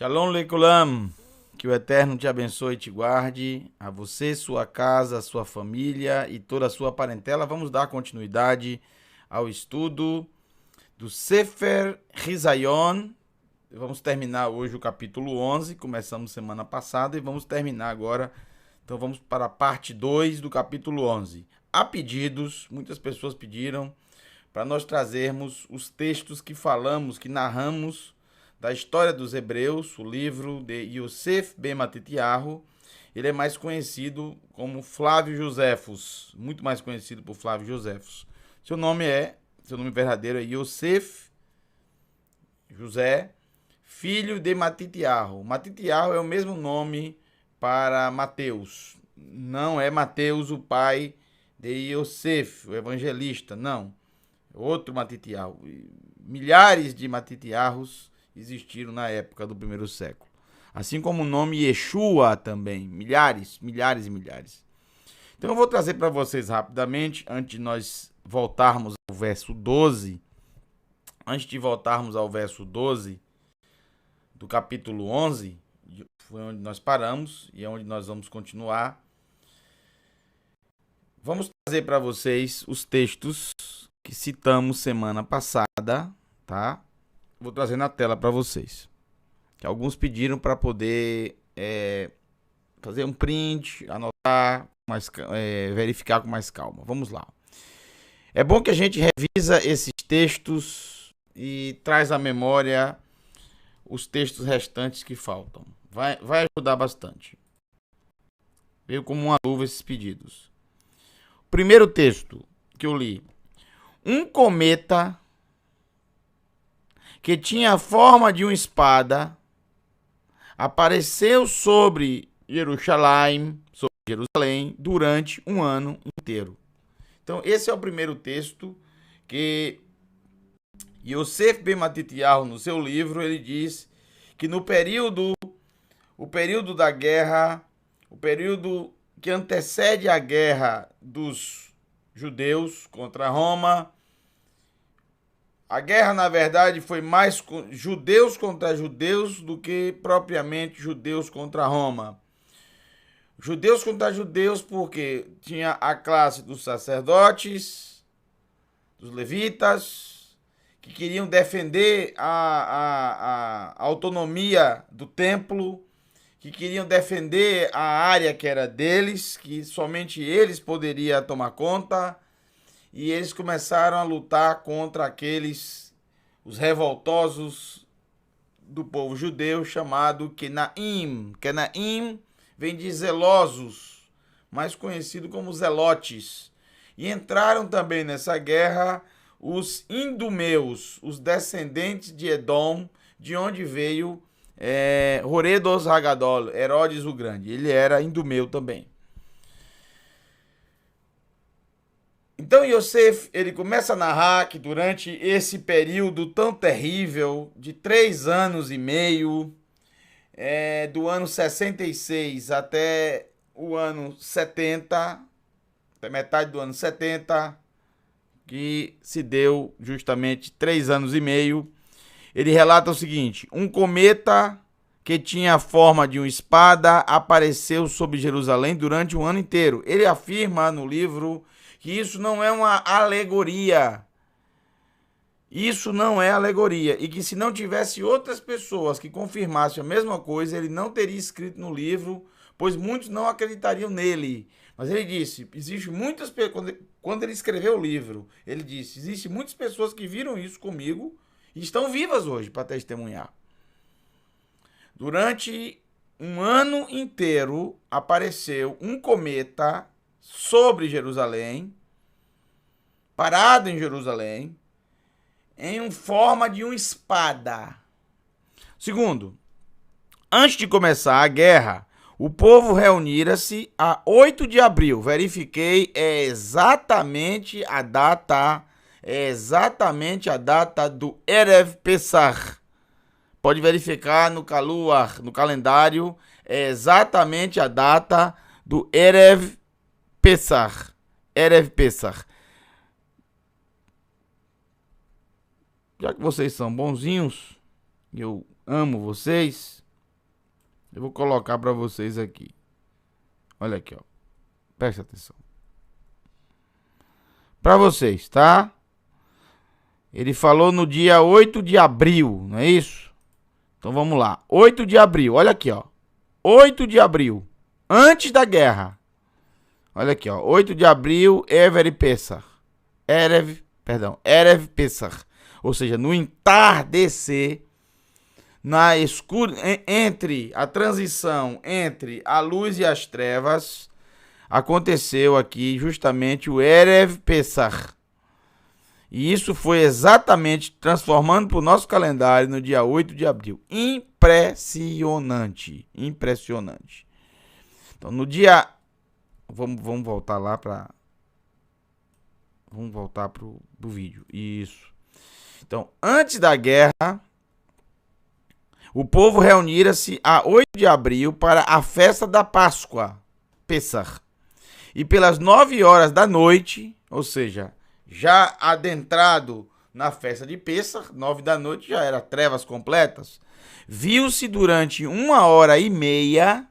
Shalom Lekulam, que o Eterno te abençoe e te guarde, a você, sua casa, sua família e toda a sua parentela. Vamos dar continuidade ao estudo do Sefer Hizayon. Vamos terminar hoje o capítulo 11, começamos semana passada e vamos terminar agora. Então vamos para a parte 2 do capítulo 11. Há pedidos, muitas pessoas pediram para nós trazermos os textos que falamos, que narramos da história dos hebreus, o livro de Yosef ben Matityahu. Ele é mais conhecido como Flávio Josefos, muito mais conhecido por Flávio Josefos. Seu nome verdadeiro é Yosef José, filho de Matityahu. Matityahu é o mesmo nome para Mateus. Não é Mateus o pai de Yosef, o evangelista, não. Outro Matityahu. Milhares de Matityahus existiram na época do primeiro século. Assim como o nome Yeshua também. Milhares e milhares. Então eu vou trazer para vocês rapidamente, antes de nós voltarmos ao verso 12. Antes de voltarmos ao verso 12 do capítulo 11, foi onde nós paramos e é onde nós vamos continuar. Vamos trazer para vocês os textos que citamos semana passada, tá? Vou trazer na tela para vocês. Que alguns pediram para poder fazer um print, anotar, verificar com mais calma. Vamos lá. É bom que a gente revisa esses textos e traz à memória os textos restantes que faltam. Vai ajudar bastante. Veio como uma luva esses pedidos. Primeiro texto que eu li. Um cometa que tinha a forma de uma espada apareceu sobre Jerusalém, durante um ano inteiro. Então, esse é o primeiro texto que Yosef ben Matityahu, no seu livro, ele diz que o período da guerra, o período que antecede a guerra dos judeus contra Roma, a guerra, na verdade, foi mais judeus contra judeus do que propriamente judeus contra Roma. Judeus contra judeus porque tinha a classe dos sacerdotes, dos levitas, que queriam defender a autonomia do templo, que queriam defender a área que era deles, que somente eles poderiam tomar conta. E eles começaram a lutar contra os revoltosos do povo judeu, chamado Kenaim. Kenaim vem de zelosos, mais conhecido como zelotes. E entraram também nessa guerra os idumeus, os descendentes de Edom, de onde veio Horedos Hagadol, Herodes o Grande. Ele era idumeu também. Então Yosef, ele começa a narrar que durante esse período tão terrível, de 3 anos e meio, do ano 66 até o ano 70, até metade do ano 70, que se deu justamente 3 anos e meio, ele relata o seguinte: um cometa que tinha a forma de uma espada apareceu sobre Jerusalém durante um ano inteiro. Ele afirma no livro que isso não é uma alegoria. Isso não é alegoria. E que se não tivesse outras pessoas que confirmassem a mesma coisa, ele não teria escrito no livro, pois muitos não acreditariam nele. Mas ele disse, existe muitas pessoas, quando ele escreveu o livro, ele disse, existem muitas pessoas que viram isso comigo e estão vivas hoje para testemunhar. Durante um ano inteiro apareceu um cometa sobre Jerusalém, parado em Jerusalém, em forma de uma espada. Segundo, antes de começar a guerra, o povo reunira-se a 8 de abril. Verifiquei, é exatamente a data do Erev Pesach. Pode verificar no Kaluar, no calendário, é exatamente a data do Erev Pesach. Erev Pesach. Já que vocês são bonzinhos, eu amo vocês, Eu vou colocar para vocês aqui. Olha aqui, ó. Presta atenção. Para vocês, tá? Ele falou no dia 8 de abril, não é isso? Então vamos lá. 8 de abril, olha aqui, ó. 8 de abril, antes da guerra. Olha aqui, ó. 8 de abril, Erev Pesach. Ou seja, no entardecer, na escura, entre a transição entre a luz e as trevas, aconteceu aqui justamente o Erev Pesach. E isso foi exatamente transformando para o nosso calendário no dia 8 de abril. Impressionante. Impressionante. Então, no dia... Vamos voltar lá para... Vamos voltar para o vídeo. Isso. Então, antes da guerra, o povo reunira-se a 8 de abril para a festa da Páscoa, Pesach. E pelas 9 horas da noite, ou seja... já adentrado na festa de Pêssar, 9 da noite, já era trevas completas, viu-se durante 1h30,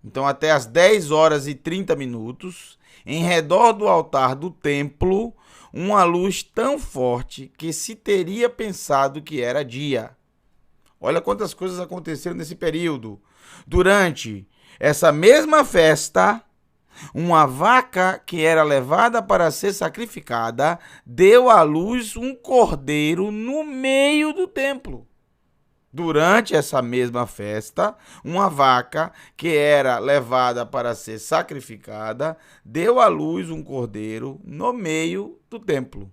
então até as 10h30, em redor do altar do templo, uma luz tão forte que se teria pensado que era dia. Olha quantas coisas aconteceram nesse período. Durante essa mesma festa... uma vaca que era levada para ser sacrificada deu à luz um cordeiro no meio do templo. Durante essa mesma festa, uma vaca que era levada para ser sacrificada deu à luz um cordeiro no meio do templo.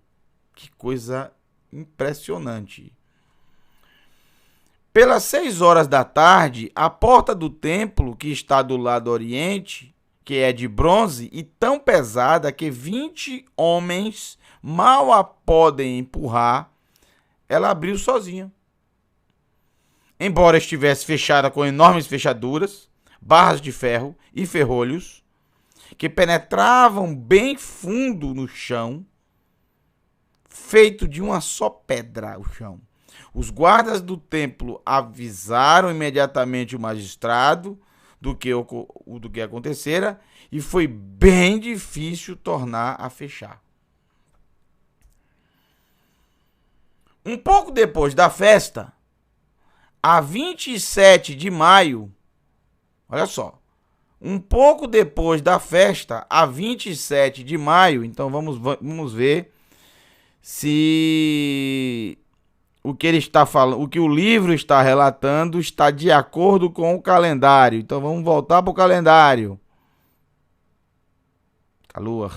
Que coisa impressionante. Pelas 6 horas da tarde, a porta do templo, que está do lado oriente, que é de bronze e tão pesada que 20 homens mal a podem empurrar, ela abriu sozinha. Embora estivesse fechada com enormes fechaduras, barras de ferro e ferrolhos, que penetravam bem fundo no chão, feito de uma só pedra o chão. Os guardas do templo avisaram imediatamente o magistrado do que acontecera, e foi bem difícil tornar a fechar. Um pouco depois da festa, a 27 de maio, olha só, um pouco depois da festa, a 27 de maio, então vamos ver se o que ele está falando, o que o livro está relatando está de acordo com o calendário. Então vamos voltar para o calendário. A lua.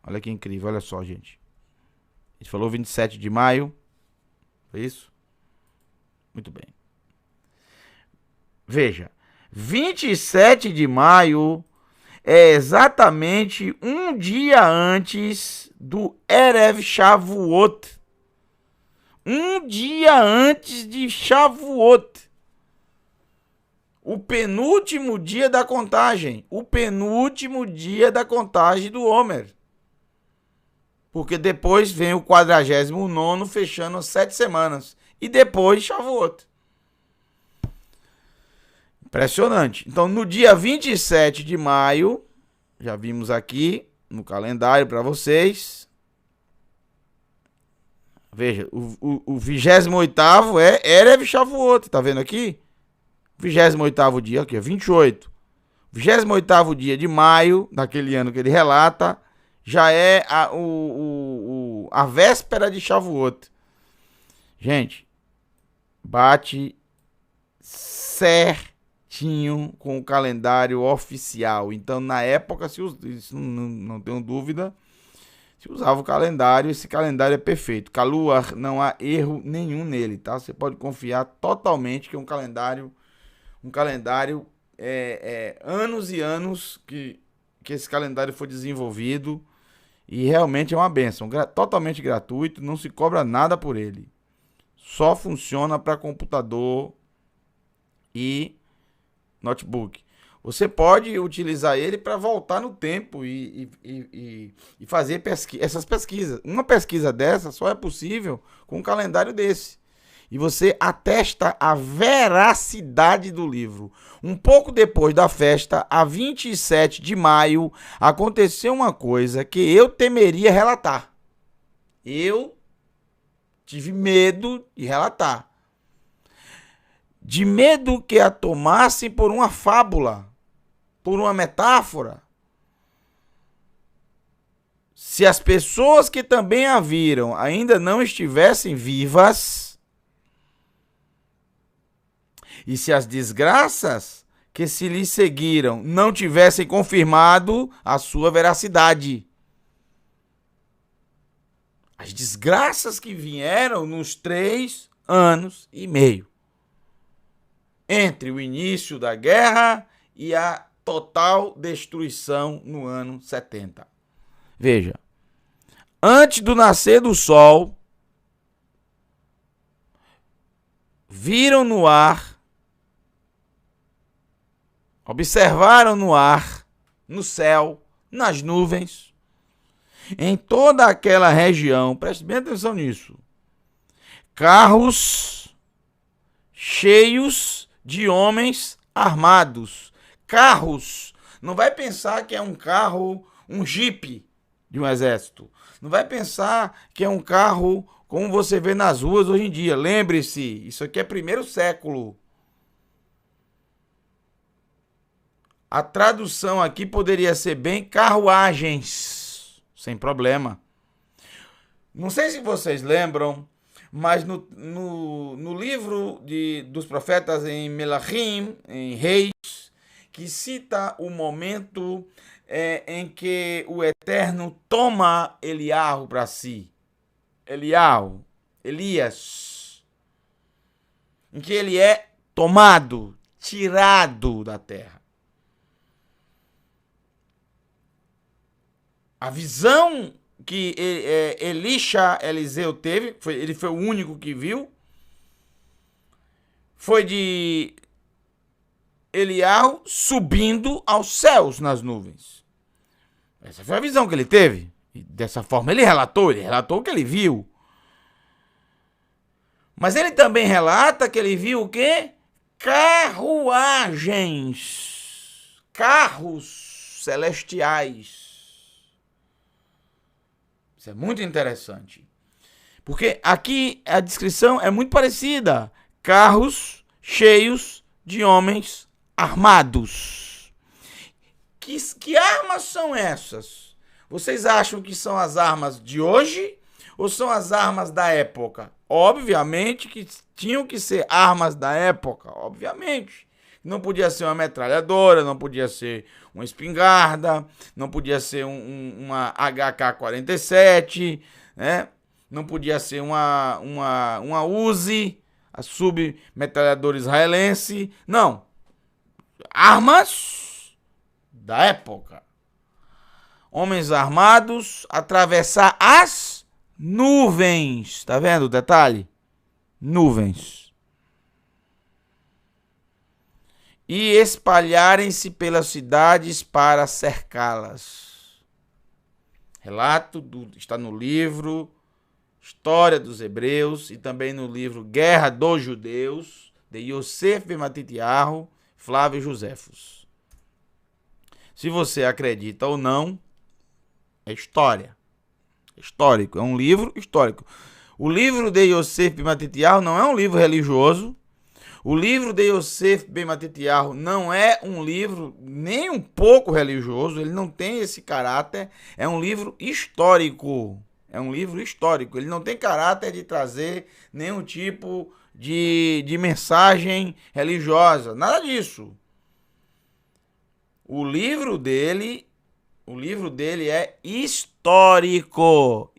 Olha que incrível, olha só, gente. A gente falou 27 de maio. Foi isso? Muito bem. Veja, 27 de maio é exatamente um dia antes do Erev Shavuot. Um dia antes de Shavuot. O penúltimo dia da contagem. O penúltimo dia da contagem do Homer. Porque depois vem o 49º fechando as 7 semanas. E depois Shavuot. Impressionante. Então, no dia 27 de maio, já vimos aqui no calendário para vocês. Veja, o 28º é Erev Shavuot, tá vendo aqui? 28º dia, aqui, 28. 28º dia de maio, daquele ano que ele relata, já é a véspera de Shavuot. Gente, bate certinho com o calendário oficial. Então, na época, isso não tenho dúvida, se usava o calendário, esse calendário é perfeito. Caluar, não há erro nenhum nele, tá? Você pode confiar totalmente que é um calendário anos e anos que esse calendário foi desenvolvido e realmente é uma bênção. Totalmente gratuito, não se cobra nada por ele. Só funciona para computador e notebook. Você pode utilizar ele para voltar no tempo e fazer essas pesquisas. Uma pesquisa dessa só é possível com um calendário desse. E você atesta a veracidade do livro. Um pouco depois da festa, a 27 de maio, aconteceu uma coisa que eu temeria relatar. Eu tive medo de relatar. De medo que a tomassem por uma fábula, por uma metáfora. Se as pessoas que também a viram ainda não estivessem vivas, e se as desgraças que se lhe seguiram não tivessem confirmado a sua veracidade. As desgraças que vieram nos 3 anos e meio. Entre o início da guerra e a total destruição no ano 70. Veja, antes do nascer do sol, viram no ar, observaram no ar, no céu, nas nuvens, em toda aquela região, preste bem atenção nisso, carros cheios de homens armados. Carros, não vai pensar que é um carro, um jipe de um exército. Não vai pensar que é um carro como você vê nas ruas hoje em dia. Lembre-se, isso aqui é 1º século. A tradução aqui poderia ser bem carruagens, sem problema. Não sei se vocês lembram, mas no livro dos profetas em Melachim, em Reis, que cita o momento em que o Eterno toma Eliarro para si. Elias. Em que ele é tomado, tirado da terra. A visão que Eliseu teve, ele foi o único que viu, foi de Eliarro subindo aos céus nas nuvens. Essa foi a visão que ele teve. E dessa forma ele relatou o que ele viu. Mas ele também relata que ele viu o quê? Carruagens. Carros celestiais. Isso é muito interessante. Porque aqui a descrição é muito parecida. Carros cheios de homens armados. Que armas são essas? Vocês acham que são as armas de hoje ou são as armas da época? Obviamente que tinham que ser armas da época, obviamente. Não podia ser uma metralhadora, não podia ser uma espingarda, não podia ser uma HK-47, né? Não podia ser uma Uzi, a submetralhadora israelense. Não. Armas da época. Homens armados, atravessar as nuvens. Tá vendo o detalhe? Nuvens. E espalharem-se pelas cidades para cercá-las. Relato está no livro História dos Hebreus e também no livro Guerra dos Judeus, de Yosef ben Matitiyahu, Flávio Josefos. Se você acredita ou não, é história. Histórico, é um livro histórico. O livro de Yosef ben Matitiyahu não é um livro religioso. O livro de Yosef ben Matitiyahu não é um livro nem um pouco religioso, ele não tem esse caráter, é um livro histórico. É um livro histórico, ele não tem caráter de trazer nenhum tipo de mensagem religiosa, nada disso. O livro dele é histórico.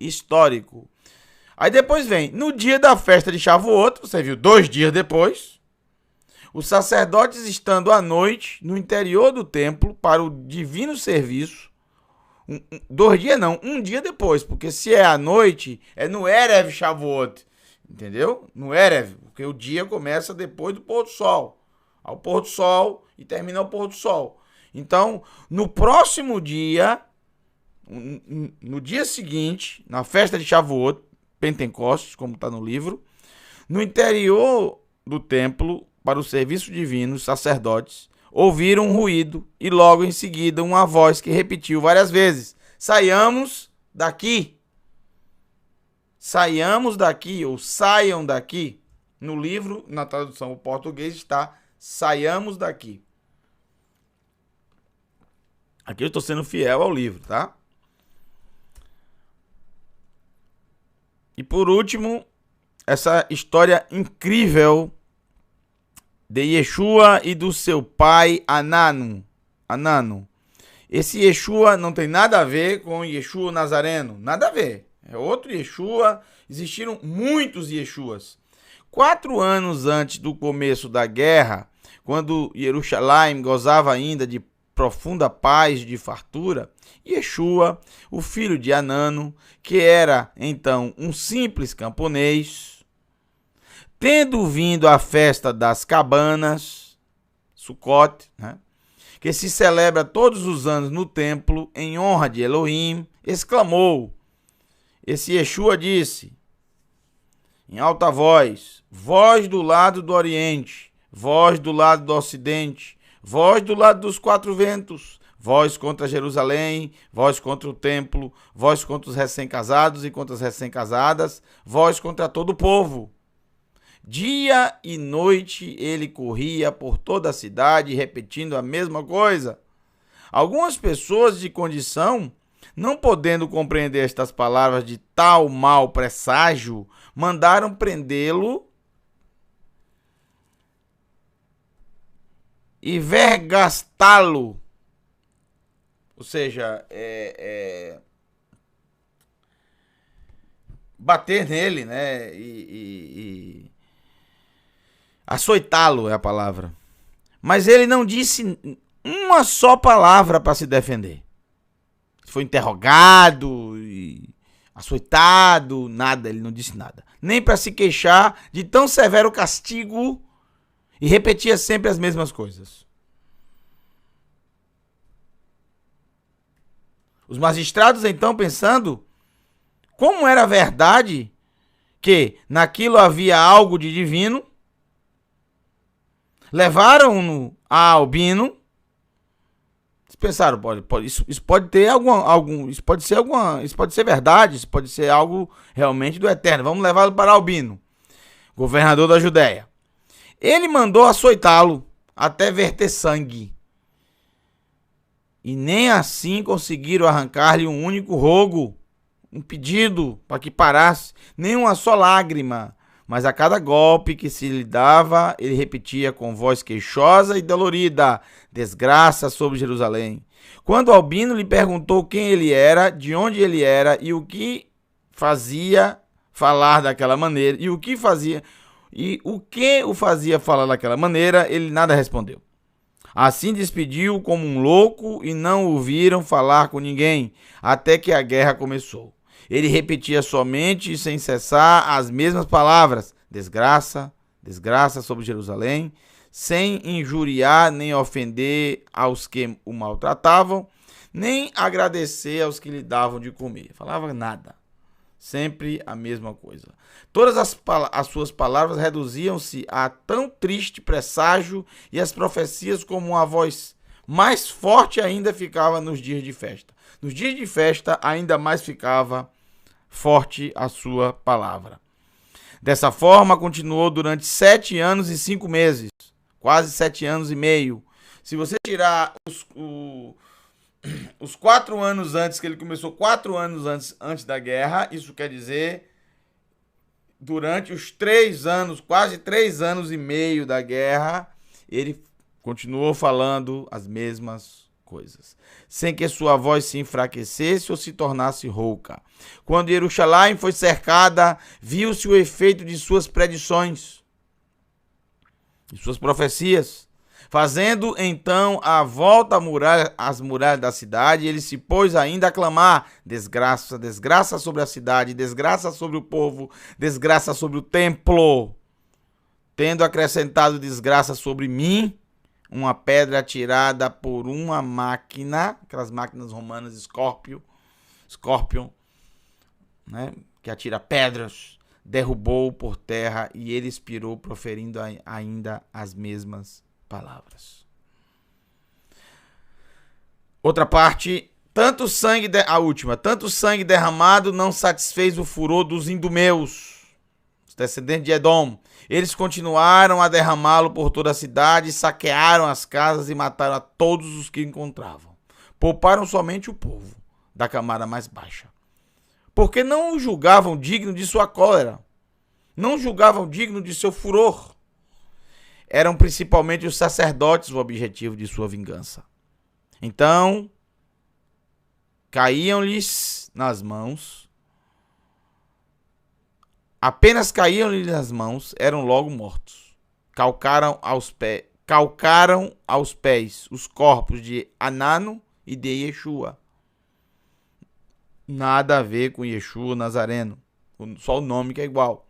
Aí depois vem, no dia da festa de Shavuot, você viu 2 dias depois, os sacerdotes estando à noite no interior do templo para o divino serviço. 2 dias não, 1 dia depois, porque se é à noite, é no Erev Shavuot, entendeu? No Erev, porque o dia começa depois do pôr do sol, ao pôr do sol e termina ao pôr do sol. Então, no próximo dia, no dia seguinte, na festa de Shavuot, Pentecostes, como está no livro, No interior do templo, para o serviço divino, os sacerdotes ouviram um ruído e logo em seguida uma voz que repetiu várias vezes: saiamos daqui. Saiamos daqui, ou saiam daqui. No livro, na tradução em português, está saiamos daqui. Aqui eu estou sendo fiel ao livro, tá? E por último, essa história incrível de Yeshua e do seu pai Anano. Esse Yeshua não tem nada a ver com Yeshua Nazareno, nada a ver. É outro Yeshua. Existiram muitos Yeshuas. 4 anos antes do começo da guerra, quando Jerusalém gozava ainda de profunda paz, de fartura, Yeshua, o filho de Anano, que era então um simples camponês, tendo vindo à festa das cabanas, Sukkot, né, que se celebra todos os anos no templo em honra de Elohim, exclamou. Esse Yeshua disse, em alta voz: vós do lado do Oriente, vós do lado do Ocidente, vós do lado dos 4 ventos, vós contra Jerusalém, vós contra o templo, vós contra os recém-casados e contra as recém-casadas, vós contra todo o povo. Dia e noite ele corria por toda a cidade repetindo a mesma coisa. Algumas pessoas de condição, não podendo compreender estas palavras de tal mau presságio, mandaram prendê-lo e vergastá-lo. Ou seja, bater nele, né? E açoitá-lo é a palavra. Mas ele não disse uma só palavra para se defender. Foi interrogado e açoitado, nada, ele não disse nada. Nem para se queixar de tão severo castigo, e repetia sempre as mesmas coisas. Os magistrados então, pensando como era verdade que naquilo havia algo de divino, levaram-no a Albino. Pensaram, isso pode ter isso pode ser verdade, isso pode ser algo realmente do Eterno. Vamos levá-lo para Albino, governador da Judéia. Ele mandou açoitá-lo até verter sangue. E nem assim conseguiram arrancar-lhe um único rogo, um pedido para que parasse, nem uma só lágrima. Mas a cada golpe que se lhe dava, ele repetia com voz queixosa e dolorida: desgraça sobre Jerusalém. Quando Albino lhe perguntou quem ele era, de onde ele era e o que fazia falar daquela maneira, e o que o fazia falar daquela maneira, ele nada respondeu. Assim despediu como um louco e não o viram falar com ninguém, até que a guerra começou. Ele repetia somente e sem cessar as mesmas palavras: desgraça, desgraça sobre Jerusalém, sem injuriar nem ofender aos que o maltratavam, nem agradecer aos que lhe davam de comer. Falava nada, sempre a mesma coisa. Todas as suas palavras reduziam-se a tão triste presságio, e as profecias, como uma voz mais forte ainda, ficava nos dias de festa. Nos dias de festa ainda mais ficava forte a sua palavra. Dessa forma continuou durante 7 anos e 5 meses, quase 7 anos e meio. Se você tirar os 4 anos antes, que ele começou 4 anos antes da guerra, isso quer dizer, durante os 3 anos, quase 3 anos e meio da guerra, ele continuou falando as mesmas coisas, sem que sua voz se enfraquecesse ou se tornasse rouca. Quando Jerusalém foi cercada, viu-se o efeito de suas predições, de suas profecias. Fazendo então a volta às muralhas da cidade, ele se pôs ainda a clamar: desgraça, desgraça sobre a cidade, desgraça sobre o povo, desgraça sobre o templo. Tendo acrescentado desgraça sobre mim, uma pedra atirada por uma máquina, aquelas máquinas romanas Scorpion, né, que atira pedras, derrubou por terra e ele expirou, proferindo ainda as mesmas palavras. Outra parte, tanto sangue derramado não satisfez o furor dos idumeus, os descendentes de Edom. Eles continuaram a derramá-lo por toda a cidade, saquearam as casas e mataram a todos os que encontravam. Pouparam somente o povo da camada mais baixa, porque não o julgavam digno de sua cólera, não julgavam digno de seu furor. Eram principalmente os sacerdotes o objetivo de sua vingança. Então, caíam-lhes nas mãos, apenas caíam-lhes nas mãos, eram logo mortos. Calcaram aos pés os corpos de Anano e de Yeshua. Nada a ver com Yeshua Nazareno, só o nome que é igual.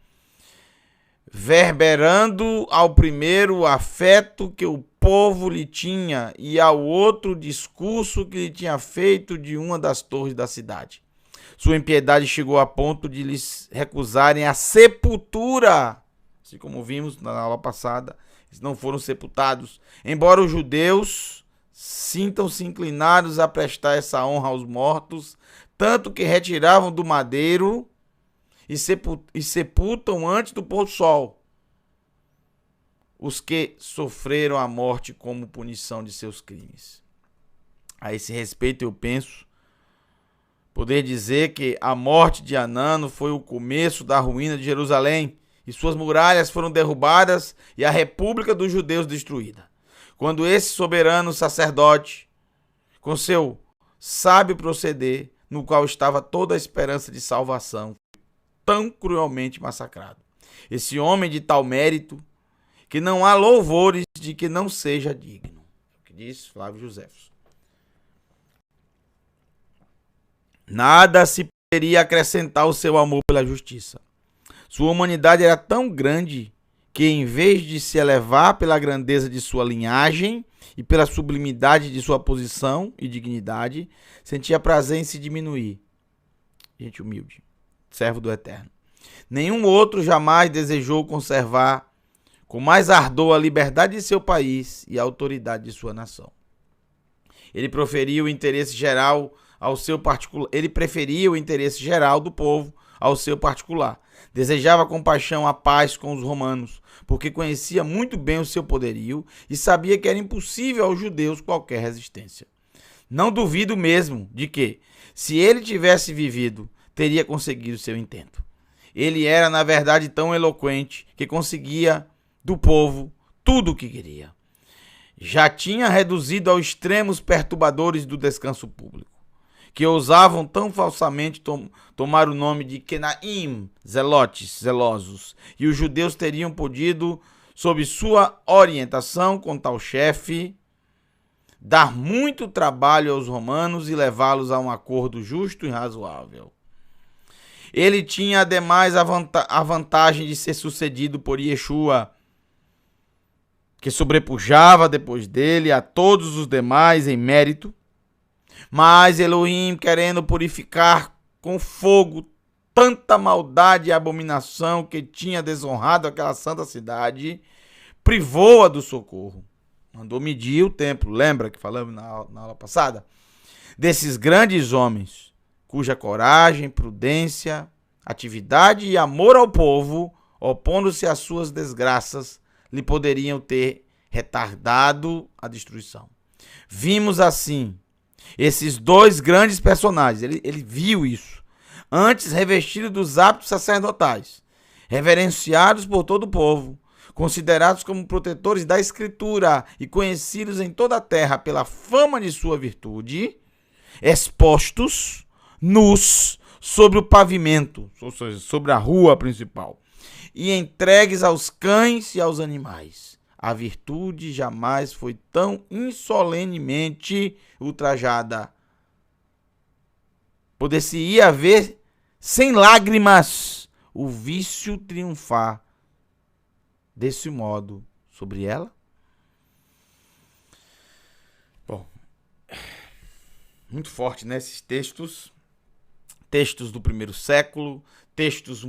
Verberando ao primeiro o afeto que o povo lhe tinha e ao outro o discurso que lhe tinha feito de uma das torres da cidade. Sua impiedade chegou a ponto de lhes recusarem a sepultura. Assim como vimos na aula passada, eles não foram sepultados. Embora os judeus sintam-se inclinados a prestar essa honra aos mortos, tanto que retiravam do madeiro e sepultam antes do pôr do sol os que sofreram a morte como punição de seus crimes. A esse respeito, eu penso poder dizer que a morte de Anano foi o começo da ruína de Jerusalém, e suas muralhas foram derrubadas e a república dos judeus destruída. Quando esse soberano sacerdote, com seu sábio proceder, no qual estava toda a esperança de salvação, tão cruelmente massacrado. Esse homem de tal mérito, que não há louvores de que não seja digno. É o que diz Flávio Joséfos. Nada se poderia acrescentar ao seu amor pela justiça. Sua humanidade era tão grande que, em vez de se elevar pela grandeza de sua linhagem e pela sublimidade de sua posição e dignidade, sentia prazer em se diminuir. Gente humilde, servo do Eterno. Nenhum outro jamais desejou conservar com mais ardor a liberdade de seu país e a autoridade de sua nação. Ele preferia o interesse geral do povo ao seu particular. Desejava com paixão a paz com os romanos, porque conhecia muito bem o seu poderio e sabia que era impossível aos judeus qualquer resistência. Não duvido mesmo de que, se ele tivesse vivido, teria conseguido seu intento. Ele era, na verdade, tão eloquente que conseguia do povo tudo o que queria. Já tinha reduzido ao extremo os perturbadores do descanso público, que ousavam tão falsamente tomar o nome de Kenaim, zelotes, zelosos, e os judeus teriam podido, sob sua orientação com tal chefe, dar muito trabalho aos romanos e levá-los a um acordo justo e razoável. Ele tinha, ademais, a vantagem de ser sucedido por Yeshua, que sobrepujava depois dele a todos os demais em mérito. Mas Elohim, querendo purificar com fogo tanta maldade e abominação que tinha desonrado aquela santa cidade, privou-a do socorro. Mandou medir o templo, lembra que falamos na aula passada? Desses grandes homens, cuja coragem, prudência, atividade e amor ao povo, opondo-se às suas desgraças, lhe poderiam ter retardado a destruição. Vimos assim esses dois grandes personagens, ele viu isso, antes revestidos dos hábitos sacerdotais, reverenciados por todo o povo, considerados como protetores da Escritura e conhecidos em toda a terra pela fama de sua virtude, expostos, nus, sobre o pavimento, ou seja, sobre a rua principal, e entregues aos cães e aos animais. A virtude jamais foi tão insolenemente ultrajada. Poder-se-ia ver sem lágrimas o vício triunfar desse modo sobre ela? Bom, muito forte, né? Esses textos do primeiro século, textos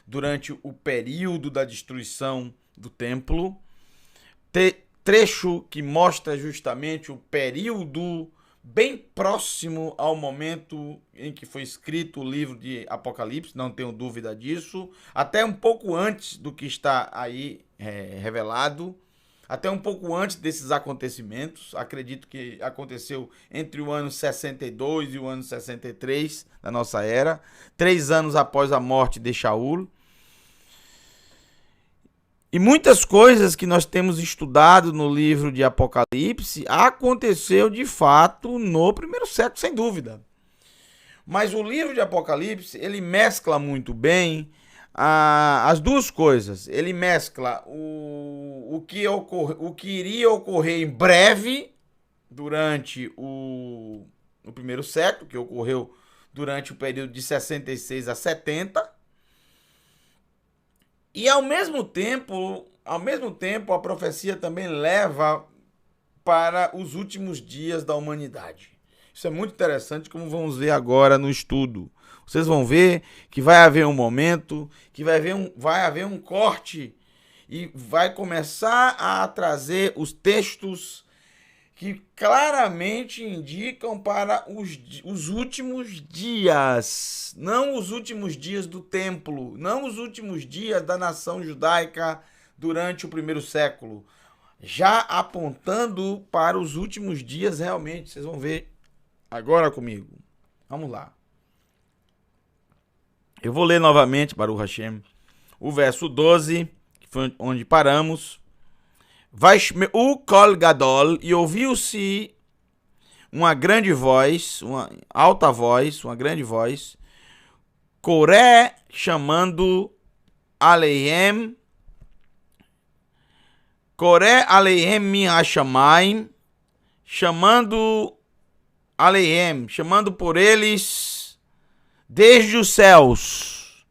durante o período da destruição do templo. Trecho que mostra justamente o período bem próximo ao momento em que foi escrito o livro de Apocalipse, não tenho dúvida disso, até um pouco antes do que está aí revelado, até um pouco antes desses acontecimentos. Acredito que aconteceu entre o ano 62 e o ano 63 da nossa era, 3 anos após a morte de Shaul. E muitas coisas que nós temos estudado no livro de Apocalipse aconteceu de fato no primeiro século, sem dúvida. Mas o livro de Apocalipse, ele mescla muito bem as duas coisas. Ele mescla o que iria ocorrer em breve durante o primeiro século, que ocorreu durante o período de 66 a 70. E ao mesmo tempo, a profecia também leva para os últimos dias da humanidade. Isso é muito interessante, como vamos ver agora no estudo. Vocês vão ver que vai haver um momento, que vai haver um corte e vai começar a trazer os textos que claramente indicam para os últimos dias, não os últimos dias do templo, não os últimos dias da nação judaica durante o primeiro século, já apontando para os últimos dias realmente. Vocês vão ver agora comigo. Vamos lá. Eu vou ler novamente, Baruch Hashem, o verso 12, que foi onde paramos. Vaishmeu kol gadol, e ouviu-se uma grande voz, uma alta voz, uma grande voz, Coré chamando aleihem, Coré aleihem min hashamayim, chamando aleihem, chamando por eles desde os céus,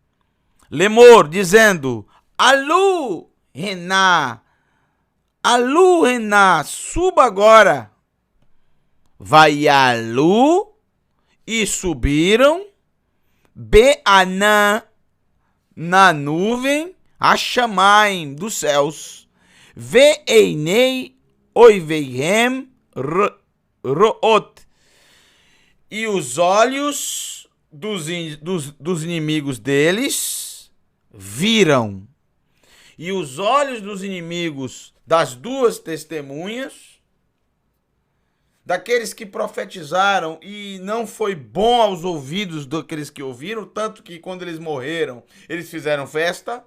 Lemor, dizendo, Alu Rená, Alu Rená, suba agora. Vaialu, e subiram, Beanã, na nuvem, Hashamayim, dos céus, Veeinei, Oiveihem, Root, e os olhos dos inimigos deles viram. E os olhos dos inimigos das duas testemunhas, daqueles que profetizaram e não foi bom aos ouvidos daqueles que ouviram, tanto que quando eles morreram, eles fizeram festa,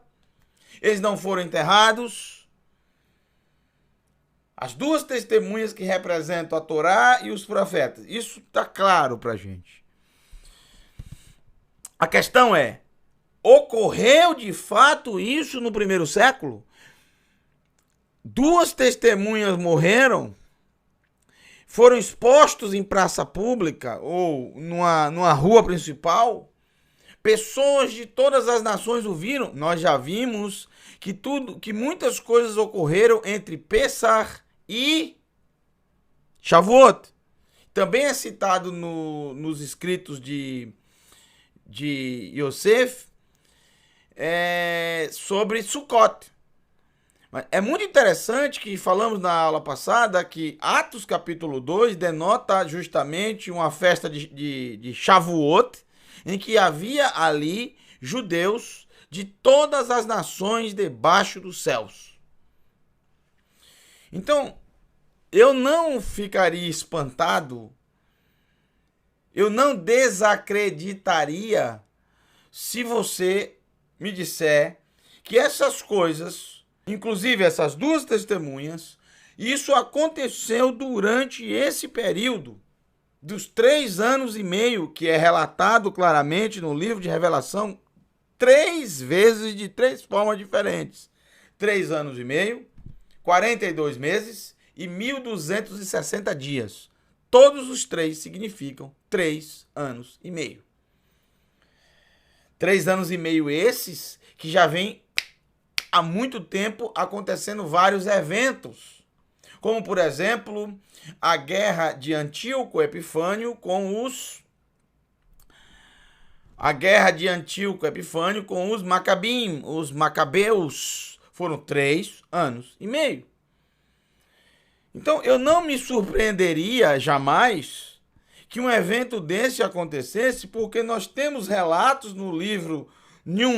eles não foram enterrados. As duas testemunhas que representam a Torá e os profetas. Isso está claro para a gente. A questão é, ocorreu de fato isso no primeiro século? Duas testemunhas morreram, foram expostos em praça pública ou numa rua principal. Pessoas de todas as nações o viram. Nós já vimos que muitas coisas ocorreram entre Pessah e Shavuot. Também é citado nos escritos de Yosef sobre Sukkot. É muito interessante que falamos na aula passada que Atos capítulo 2 denota justamente uma festa de Shavuot, em que havia ali judeus de todas as nações debaixo dos céus. Então, eu não ficaria espantado, eu não desacreditaria se você me disser que essas coisas, inclusive essas duas testemunhas, isso aconteceu durante esse período dos 3 anos e meio, que é relatado claramente no livro de Revelação, 3 vezes de 3 formas diferentes. 3 anos e meio, 42 meses e 1.260 dias. Todos os 3 significam 3 anos e meio. 3 anos e meio esses que já vem há muito tempo acontecendo vários eventos, como por exemplo a guerra de Antíoco Epifânio com a guerra de Antíoco Epifânio com os Macabim, os Macabeus. Foram 3 anos e meio. Então, eu não me surpreenderia jamais que um evento desse acontecesse, porque nós temos relatos em um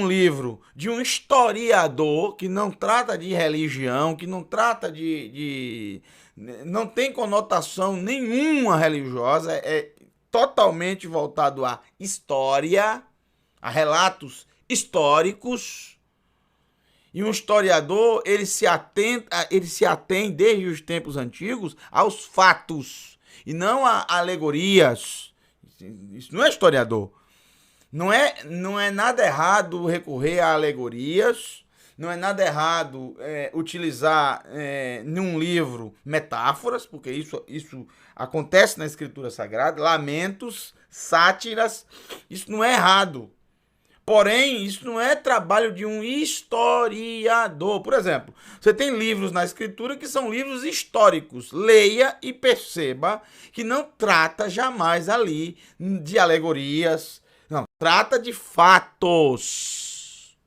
livro de um historiador que não trata de religião, que não trata não tem conotação nenhuma religiosa, é totalmente voltado à história, a relatos históricos. E um historiador, ele se atém desde os tempos antigos aos fatos e não a alegorias. Isso não é historiador. Não é nada errado recorrer a alegorias, não é nada errado utilizar num livro metáforas, porque isso acontece na Escritura Sagrada, lamentos, sátiras, isso não é errado. Porém, isso não é trabalho de um historiador. Por exemplo, você tem livros na Escritura que são livros históricos. Leia e perceba que não trata jamais ali de alegorias. Não, trata de fatos.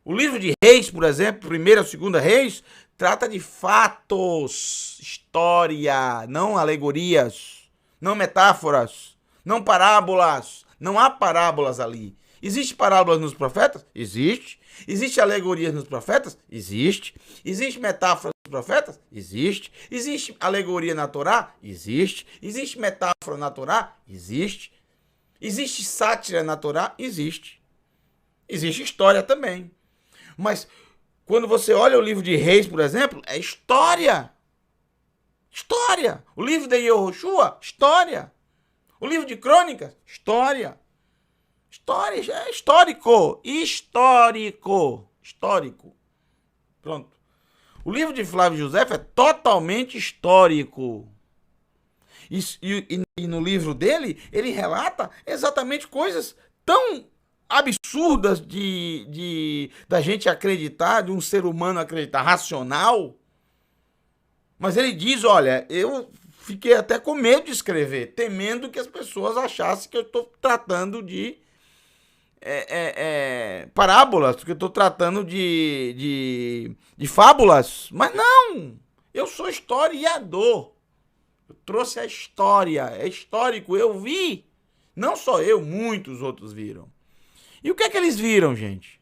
O livro de Reis, por exemplo, 1ª e 2ª Reis, trata de fatos, história, não alegorias, não metáforas, não parábolas. Não há parábolas ali. Existe parábolas nos profetas? Existe. Existe alegorias nos profetas? Existe. Existe metáfora nos profetas? Existe. Existe alegoria na Torá? Existe. Existe metáfora na Torá? Existe. Existe sátira na Torá? Existe. Existe história também. Mas quando você olha o livro de Reis, por exemplo, é história. História. O livro de Yehoshua? História. O livro de Crônicas? História. História, é histórico. Histórico. Pronto. O livro de Flávio José é totalmente histórico. E no livro dele, ele relata exatamente coisas tão absurdas da gente acreditar, de um ser humano acreditar, racional. Mas ele diz, olha, eu fiquei até com medo de escrever, temendo que as pessoas achassem que eu estou tratando de parábolas, que eu estou tratando de fábulas. Mas não! Eu sou historiador. Eu trouxe a história. É histórico. Eu vi. Não só eu, muitos outros viram. E o que é que eles viram, gente?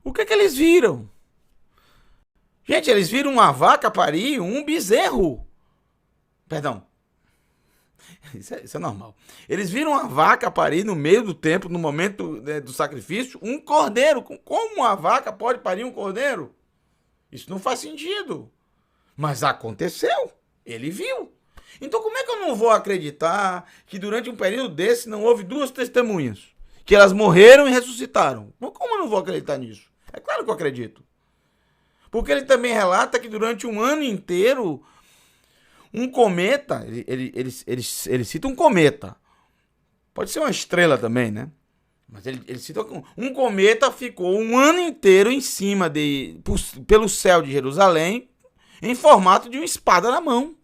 O que é que eles viram? Gente, eles viram uma vaca parir um bezerro. Perdão. Isso é normal. Eles viram uma vaca parir no meio do templo, no momento do sacrifício, um cordeiro. Como uma vaca pode parir um cordeiro? Isso não faz sentido. Mas aconteceu. Ele viu. Então como é que eu não vou acreditar que durante um período desse não houve 2 testemunhas? Que elas morreram e ressuscitaram. Como eu não vou acreditar nisso? É claro que eu acredito. Porque ele também relata que durante um ano inteiro, um cometa, ele cita um cometa. Pode ser uma estrela também, né? Mas ele cita um cometa ficou um ano inteiro em cima pelo céu de Jerusalém, em formato de uma espada na mão.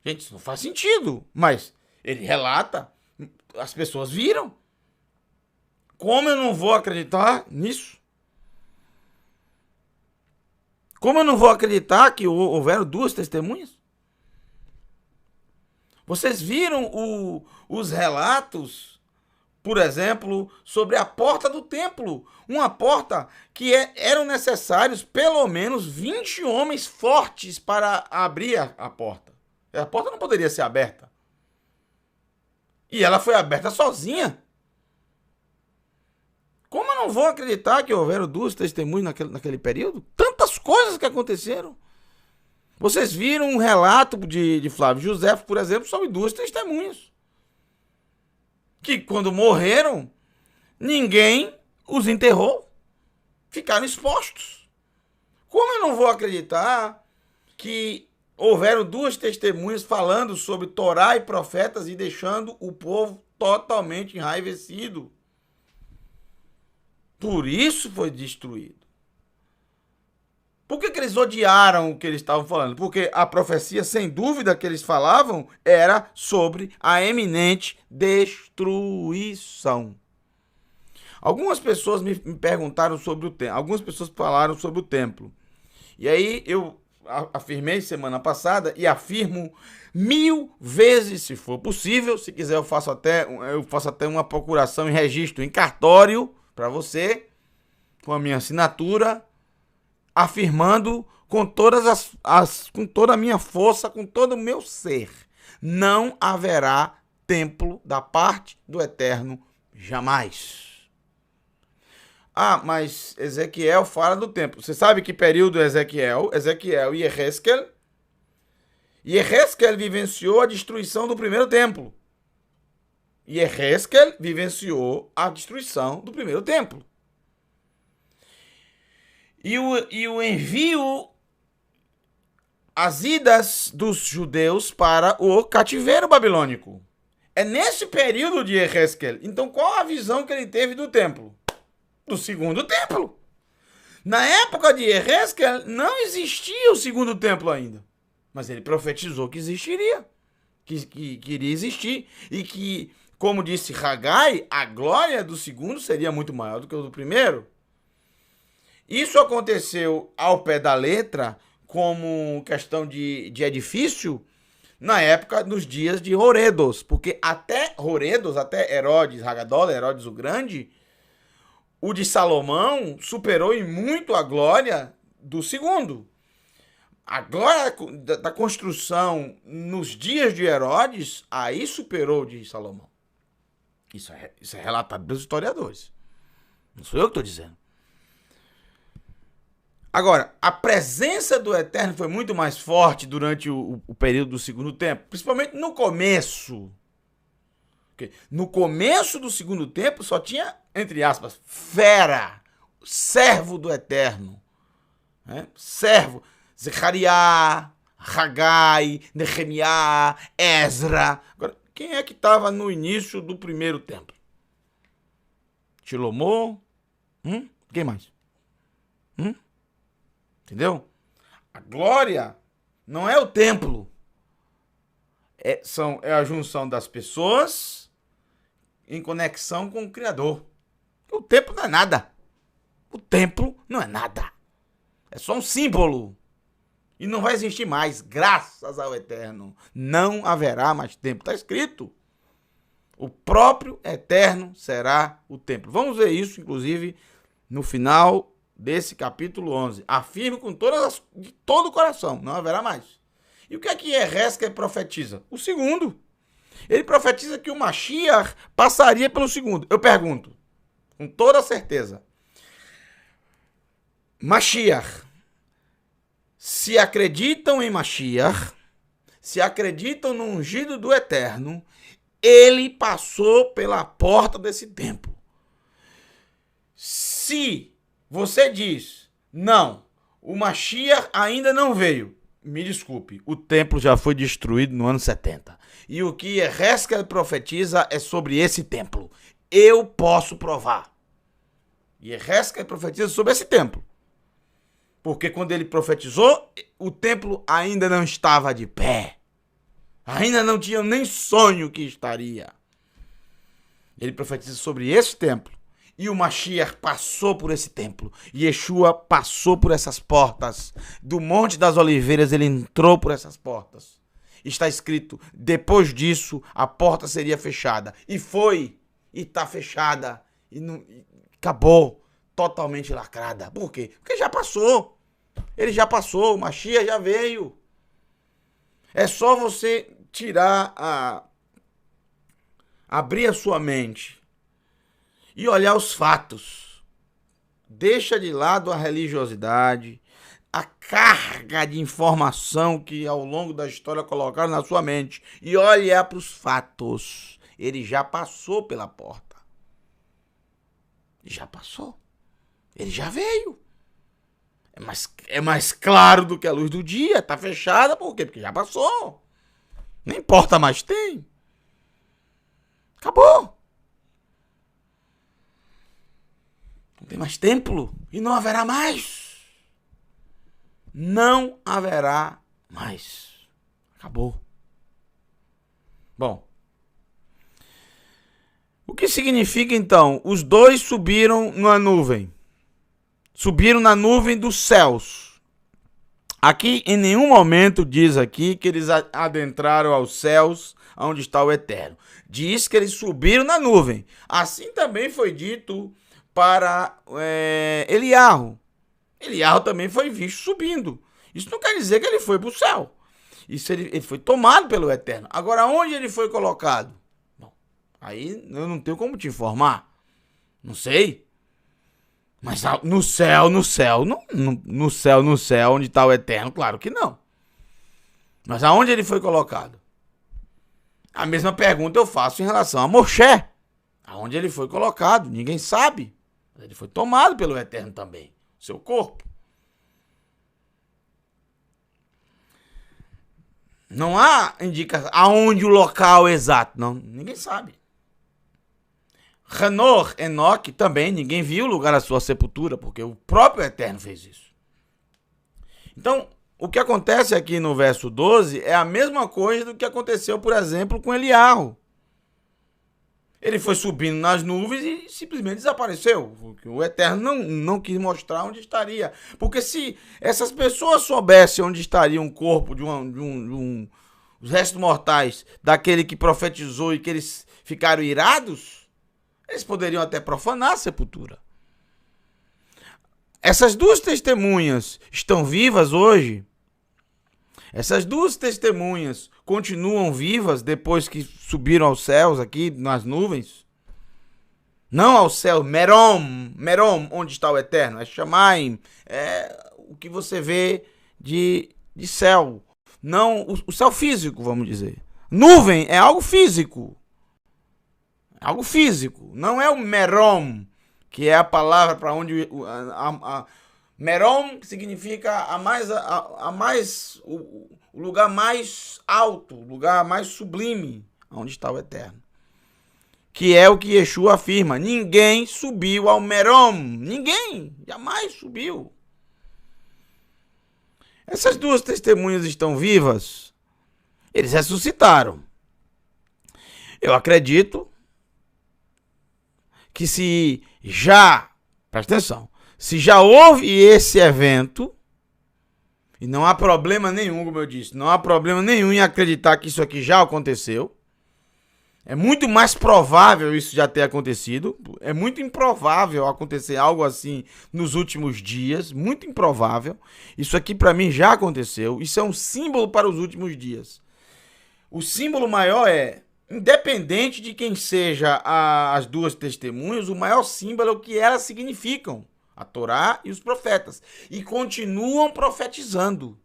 Gente, isso não faz sentido. Mas ele relata, as pessoas viram. Como eu não vou acreditar nisso? Como eu não vou acreditar que houveram 2 testemunhas? Vocês viram os relatos, por exemplo, sobre a porta do templo. Uma porta que eram necessários pelo menos 20 homens fortes para abrir a porta. A porta não poderia ser aberta. E ela foi aberta sozinha. Como eu não vou acreditar que houveram 2 testemunhas naquele período? Tantas coisas que aconteceram. Vocês viram um relato de Flávio José, por exemplo, sobre 2 testemunhas. Que quando morreram, ninguém os enterrou. Ficaram expostos. Como eu não vou acreditar que houveram 2 testemunhas falando sobre Torá e profetas e deixando o povo totalmente enraivecido? Por isso foi destruído. Por que eles odiaram o que eles estavam falando? Porque a profecia, sem dúvida, que eles falavam era sobre a eminente destruição. Algumas pessoas me perguntaram sobre o templo. Algumas pessoas falaram sobre o templo. E aí eu afirmei semana passada e afirmo 1000 vezes, se for possível. Se quiser, eu faço até uma procuração em registro em cartório para você, com a minha assinatura, afirmando com com toda a minha força, com todo o meu ser: não haverá templo da parte do Eterno jamais. Ah, mas Ezequiel fala do templo. Você sabe que período é Ezequiel? Ezequiel e Yehezkel. Yehezkel vivenciou a destruição do primeiro templo. Yehezkel vivenciou a destruição do primeiro templo. E o envio, as idas dos judeus para o cativeiro babilônico. É nesse período de Yehezkel. Então, qual a visão que ele teve do templo? Do segundo templo. Na época de Yehezkel, não existia o segundo templo ainda. Mas ele profetizou que existiria. Que iria existir. E que, como disse Hagai, a glória do segundo seria muito maior do que o do primeiro. Isso aconteceu ao pé da letra, como questão de edifício, na época dos dias de Roredos. Porque até Roredos, até Herodes Hagadola, Herodes o Grande, o de Salomão superou em muito a glória do segundo. A glória da construção nos dias de Herodes, aí superou o de Salomão. Isso é relatado pelos historiadores. Não sou eu que estou dizendo. Agora, a presença do Eterno foi muito mais forte durante o período do segundo tempo, principalmente no começo. No começo do segundo tempo só tinha, entre aspas, fera, servo do Eterno. Né? Servo. Zechariah, Hagai, Nehemiah, Ezra. Agora, quem é que estava no início do primeiro templo? Shlomo? Quem mais? Entendeu? A glória não é o templo. É a junção das pessoas em conexão com o Criador. O templo não é nada. O templo não é nada. É só um símbolo. E não vai existir mais, graças ao Eterno. Não haverá mais templo. Está escrito. O próprio Eterno será o templo. Vamos ver isso, inclusive, no final desse capítulo 11. Afirmo de todo o coração. Não haverá mais. E o que é que Yehezkel profetiza? O segundo. Ele profetiza que o Mashiach passaria pelo segundo. Eu pergunto, com toda certeza, Mashiach, se acreditam em Mashiach, se acreditam no ungido do Eterno, ele passou pela porta desse templo. Se você diz, não, o Mashiach ainda não veio, me desculpe, o templo já foi destruído no ano 70. E o que Yehezkel profetiza é sobre esse templo. Eu posso provar. Yehezkel profetiza sobre esse templo. Porque quando ele profetizou, o templo ainda não estava de pé. Ainda não tinha nem sonho que estaria. Ele profetiza sobre esse templo. E o Mashiach passou por esse templo. Yeshua passou por essas portas. Do Monte das Oliveiras ele entrou por essas portas. Está escrito, depois disso a porta seria fechada. E foi. E está fechada. E acabou. Totalmente lacrada. Por quê? Porque já passou. Ele já passou. O Mashiach já veio. É só você abrir a sua mente e olhar os fatos. Deixa de lado a religiosidade, a carga de informação que ao longo da história colocaram na sua mente e olhar para os fatos. Ele já passou pela porta. Já passou. Ele já veio. É mais claro do que a luz do dia. Está fechada por quê? Porque já passou. Nem porta mais tem. Acabou. Não tem mais templo e não haverá mais. não haverá mais. Acabou. Bom, o que significa então? Os dois subiram na nuvem. Subiram na nuvem dos céus. Aqui em nenhum momento diz aqui que eles adentraram aos céus, onde está o Eterno. Diz que eles subiram na nuvem. Assim também foi dito para Eliarro. Eliarro também foi visto subindo. Isso não quer dizer que ele foi para o céu. Isso ele foi tomado pelo Eterno. Agora, onde ele foi colocado? Bom, aí eu não tenho como te informar. Não sei. Mas no céu, no céu, onde está o Eterno? Claro que não. Mas aonde ele foi colocado? A mesma pergunta eu faço em relação a Moshe. Aonde ele foi colocado? Ninguém sabe. Ele foi tomado pelo Eterno também. Seu corpo. Não há indicação aonde o local exato. Não, ninguém sabe. Enoque também, ninguém viu o lugar da sua sepultura, porque o próprio Eterno fez isso. Então, o que acontece aqui no verso 12 é a mesma coisa do que aconteceu, por exemplo, com Eliarro. Ele foi subindo nas nuvens e simplesmente desapareceu. O Eterno não quis mostrar onde estaria. Porque se essas pessoas soubessem onde estaria um corpo os restos mortais daquele que profetizou e que eles ficaram irados, eles poderiam até profanar a sepultura. Essas duas testemunhas estão vivas hoje? Essas duas testemunhas continuam vivas depois que subiram aos céus aqui nas nuvens? Não ao céu, Merom, onde está o Eterno, é Shamaim, é o que você vê de céu. Não o céu físico, vamos dizer. Nuvem é algo físico. Algo físico. Não é o Merom, que é a palavra para onde... Merom significa o lugar mais alto, o lugar mais sublime, onde está o Eterno. Que é o que Yeshua afirma. Ninguém subiu ao Merom. Ninguém. Jamais subiu. Essas duas testemunhas estão vivas. Eles ressuscitaram. Eu acredito que presta atenção, se já houve esse evento, e não há problema nenhum, como eu disse, não há problema nenhum em acreditar que isso aqui já aconteceu. É muito mais provável isso já ter acontecido. É muito improvável acontecer algo assim nos últimos dias. Muito improvável. Isso aqui para mim já aconteceu. Isso é um símbolo para os últimos dias. O símbolo maior é, independente de quem seja as duas testemunhas, o maior símbolo é o que elas significam. A Torá e os profetas. E continuam profetizando.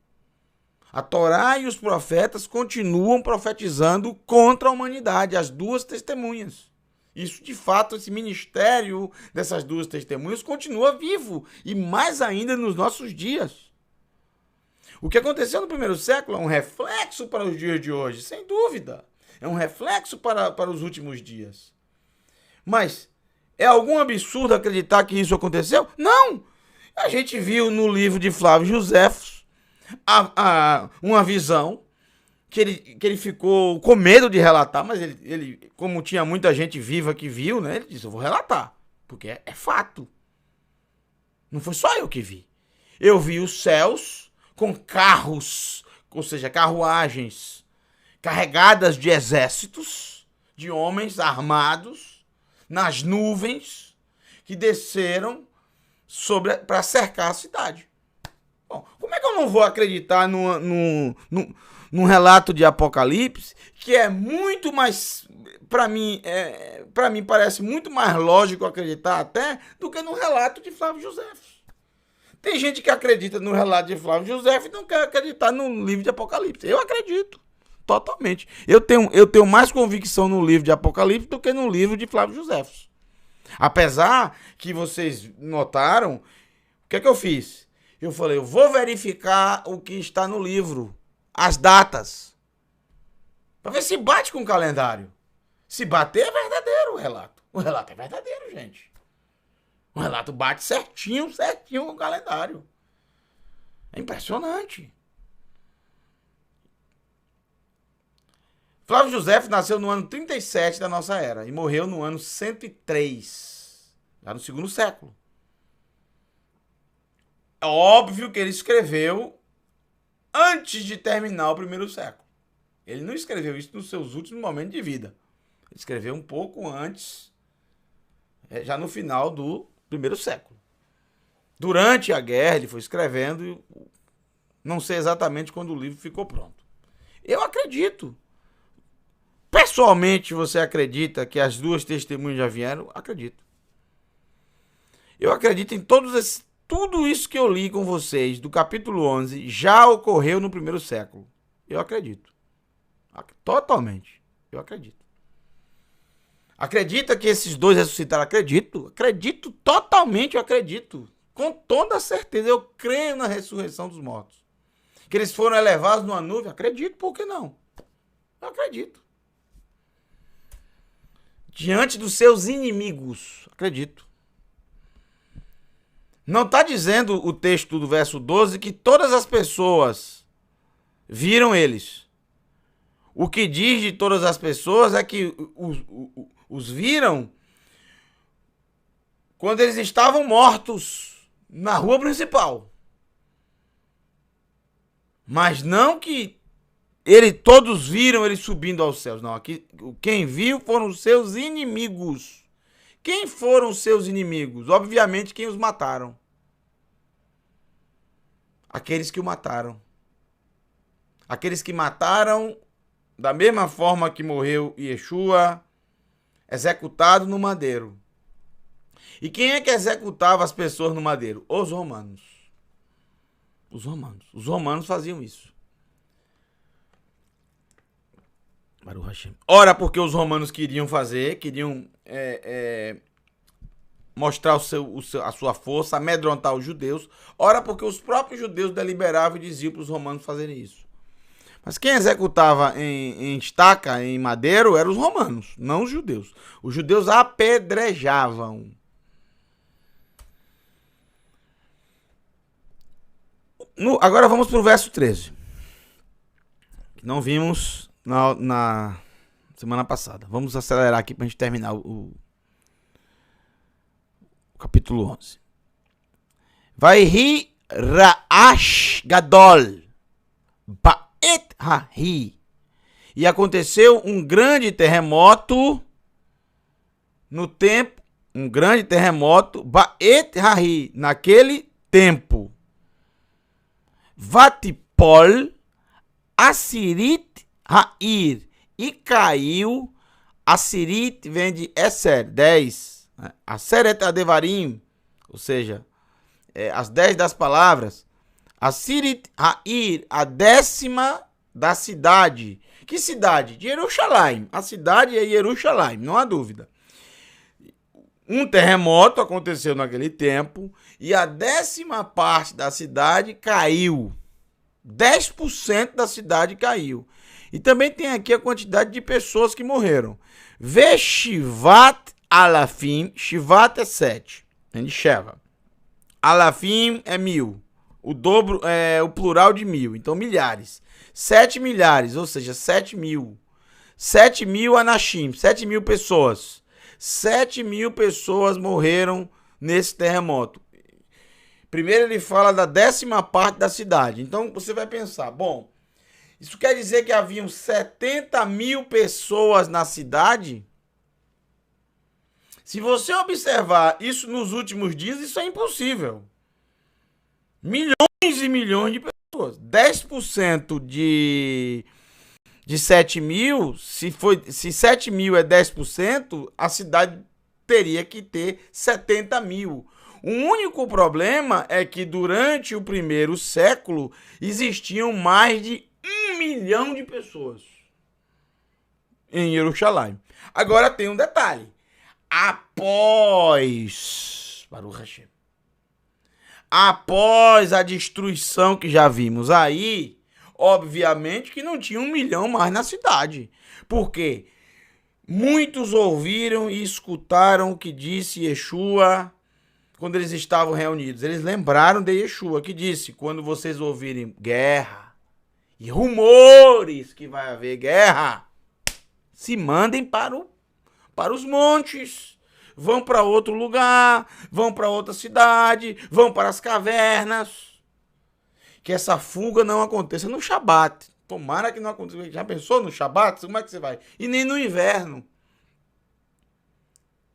A Torá e os profetas continuam profetizando contra a humanidade, as duas testemunhas. Isso, de fato, esse ministério dessas duas testemunhas continua vivo, e mais ainda nos nossos dias. O que aconteceu no primeiro século é um reflexo para os dias de hoje, sem dúvida. É um reflexo para os últimos dias. Mas é algum absurdo acreditar que isso aconteceu? Não! A gente viu no livro de Flávio Josefo uma visão que ele ficou com medo de relatar, mas ele, como tinha muita gente viva que viu, né, ele disse, eu vou relatar, porque é fato. Não foi só eu que vi. Eu vi os céus com carros, ou seja, carruagens carregadas de exércitos, de homens armados, nas nuvens, que desceram para cercar a cidade. Bom, como é que eu não vou acreditar num relato de Apocalipse, que é muito mais, para mim parece muito mais lógico acreditar até do que no relato de Flávio Josefo. Tem gente que acredita no relato de Flávio Josefo e não quer acreditar no livro de Apocalipse. Eu acredito, totalmente. Eu tenho mais convicção no livro de Apocalipse do que no livro de Flávio Josefo. Apesar que vocês notaram, o que é que eu fiz? Eu falei, eu vou verificar o que está no livro, as datas, para ver se bate com o calendário. Se bater, é verdadeiro o relato. O relato é verdadeiro, gente. O relato bate certinho com o calendário. É impressionante. Flávio José nasceu no ano 37 da nossa era e morreu no ano 103, já no segundo século. É óbvio que ele escreveu antes de terminar o primeiro século. Ele não escreveu isso nos seus últimos momentos de vida. Ele escreveu um pouco antes, já no final do primeiro século. Durante a guerra ele foi escrevendo, não sei exatamente quando o livro ficou pronto. Eu acredito. Pessoalmente, você acredita que as duas testemunhas já vieram? Acredito. Eu acredito em tudo isso que eu li com vocês do capítulo 11 já ocorreu no primeiro século. Eu acredito. Totalmente. Eu acredito. Acredita que esses dois ressuscitaram? Acredito. Acredito totalmente, eu acredito. Com toda certeza, eu creio na ressurreição dos mortos. Que eles foram elevados numa nuvem? Acredito, por que não? Eu acredito. Diante dos seus inimigos, acredito. Não está dizendo o texto do verso 12 que todas as pessoas viram eles. O que diz de todas as pessoas é que os viram quando eles estavam mortos na rua principal. Mas não que todos viram ele subindo aos céus. Não, aqui quem viu foram os seus inimigos. Quem foram os seus inimigos? Obviamente quem os mataram. Aqueles que o mataram. Aqueles que mataram da mesma forma que morreu Yeshua, executado no madeiro. E quem é que executava as pessoas no madeiro? Os romanos. Os romanos. Os romanos faziam isso. Ora, porque os romanos queriam mostrar a sua força, amedrontar os judeus. Ora, porque os próprios judeus deliberavam e diziam para os romanos fazerem isso. Mas quem executava em estaca, em madeiro, eram os romanos, não os judeus. Os judeus apedrejavam. Agora vamos para o verso 13. Não vimos na semana passada. Vamos acelerar aqui para a gente terminar o capítulo 11. Vaihi Ra'ash Gadol Ba'et Hahi. E aconteceu um grande terremoto no tempo, Ba'et Hahi, naquele tempo. Vatipol Asirit Ha'ir. E caiu. Asirit vem de Eser, 10. Aseret Adevarim, ou seja, as 10 das palavras. Asirit Ha'ir, a 10ª da cidade. Que cidade? De Jerusalém. A cidade é Jerusalém, não há dúvida. Um terremoto aconteceu naquele tempo e a 10ª parte da cidade caiu. 10% da cidade caiu. E também tem aqui a quantidade de pessoas que morreram. Veshivat Alafim. Shivat é 7. Vem de Sheva. Alafim é 1000. O dobro é o plural de 1000. Então, milhares. 7 milhares, ou seja, 7.000. 7.000 anashim. 7.000 pessoas. 7.000 pessoas morreram nesse terremoto. Primeiro ele fala da 10ª parte da cidade. Então você vai pensar, bom, isso quer dizer que haviam 70.000 pessoas na cidade? Se você observar isso nos últimos dias, isso é impossível. Milhões e milhões de pessoas. 10% de 7.000, se 7.000 é 10%, a cidade teria que ter 70.000. O único problema é que durante o primeiro século existiam mais de 1 milhão de pessoas em Jerusalém. Agora tem um detalhe. Após a destruição que já vimos aí, obviamente que não tinha 1 milhão mais na cidade. Porque muitos ouviram e escutaram o que disse Yeshua quando eles estavam reunidos, eles lembraram de Yeshua, que disse: quando vocês ouvirem guerra e rumores que vai haver guerra, se mandem para os montes, vão para outro lugar, vão para outra cidade, vão para as cavernas. Que essa fuga não aconteça no Shabat. Tomara que não aconteça. Já pensou no Shabat? Como é que você vai? E nem no inverno.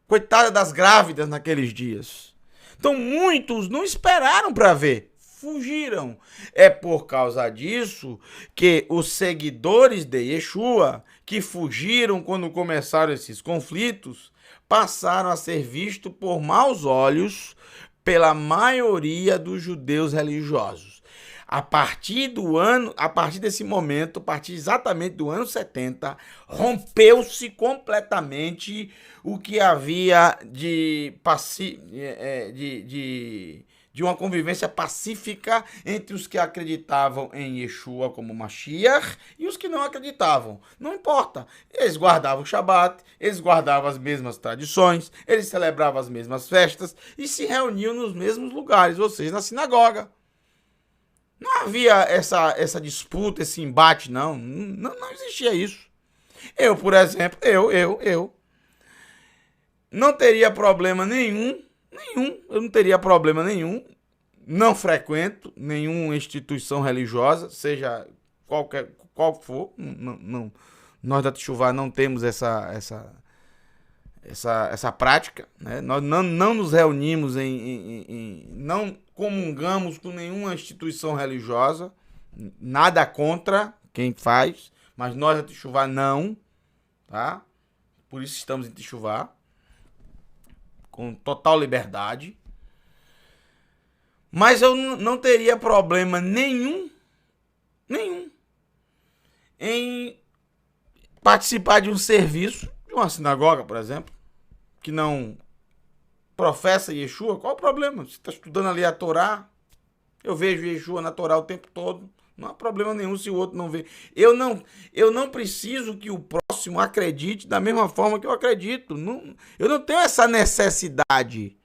Coitada das grávidas naqueles dias. Então muitos não esperaram para ver. Fugiram. É por causa disso que os seguidores de Yeshua, que fugiram quando começaram esses conflitos, passaram a ser vistos por maus olhos pela maioria dos judeus religiosos. A partir desse momento, a partir exatamente do ano 70, rompeu-se completamente o que havia de uma convivência pacífica entre os que acreditavam em Yeshua como Mashiach e os que não acreditavam. Não importa. Eles guardavam o Shabat, eles guardavam as mesmas tradições, eles celebravam as mesmas festas e se reuniam nos mesmos lugares, ou seja, na sinagoga. Não havia essa disputa, esse embate, não. Não existia isso. Eu, por exemplo, eu não teria problema nenhum, eu não teria problema nenhum, não frequento nenhuma instituição religiosa, seja qual for, não, nós da Teshuvah não temos essa prática, né? Nós não nos reunimos não comungamos com nenhuma instituição religiosa, nada contra quem faz, mas nós da Teshuvah não, tá? Por isso estamos em Teshuvah, com total liberdade. Mas eu não teria problema nenhum em participar de um serviço, de uma sinagoga, por exemplo, que não professa Yeshua. Qual o problema? Você está estudando ali a Torá, eu vejo Yeshua na Torá o tempo todo, não há problema nenhum se o outro não vê. Eu não preciso que o próximo acredite da mesma forma que eu acredito. Eu não tenho essa necessidade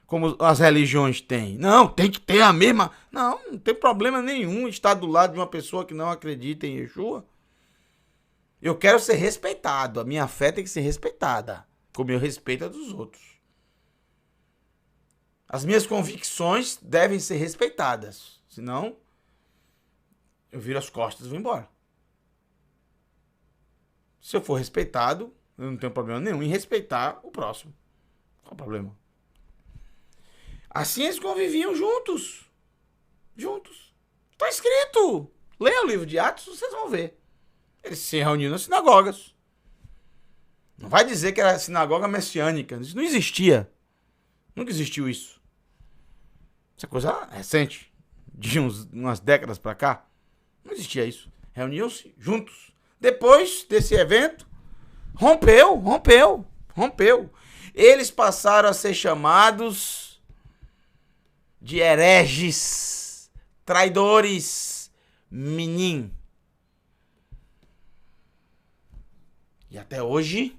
como as religiões têm. Não, tem que ter a mesma. Não tem problema nenhum estar do lado de uma pessoa que não acredita em Yeshua. Eu quero ser respeitado. A minha fé tem que ser respeitada, como eu respeito a dos outros. As minhas convicções devem ser respeitadas. Senão, eu viro as costas e vou embora. Se eu for respeitado, eu não tenho problema nenhum em respeitar o próximo. Qual o problema? Assim eles conviviam juntos. Está escrito. Leia o livro de Atos, vocês vão ver. Eles se reuniam nas sinagogas. Não vai dizer que era sinagoga messiânica. Isso não existia. Nunca existiu isso. Isso é coisa recente. De umas décadas para cá. Não existia isso. Reuniam-se juntos. Depois desse evento, rompeu. Eles passaram a ser chamados de hereges, traidores, minim. E até hoje,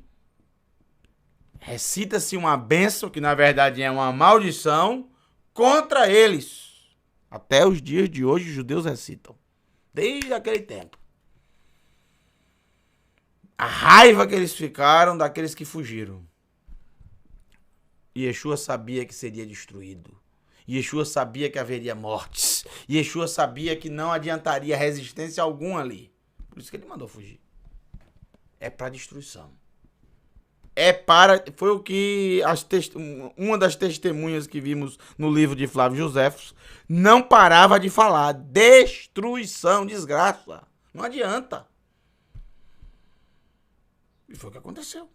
recita-se uma bênção, que na verdade é uma maldição, contra eles. Até os dias de hoje, os judeus recitam. Desde aquele tempo. A raiva que eles ficaram daqueles que fugiram. Yeshua sabia que seria destruído. Yeshua sabia que haveria mortes. Yeshua sabia que não adiantaria resistência alguma ali. Por isso que ele mandou fugir. É para destruição. Foi o que uma das testemunhas que vimos no livro de Flávio Joséfos não parava de falar. Destruição, desgraça. Não adianta. E foi o que aconteceu.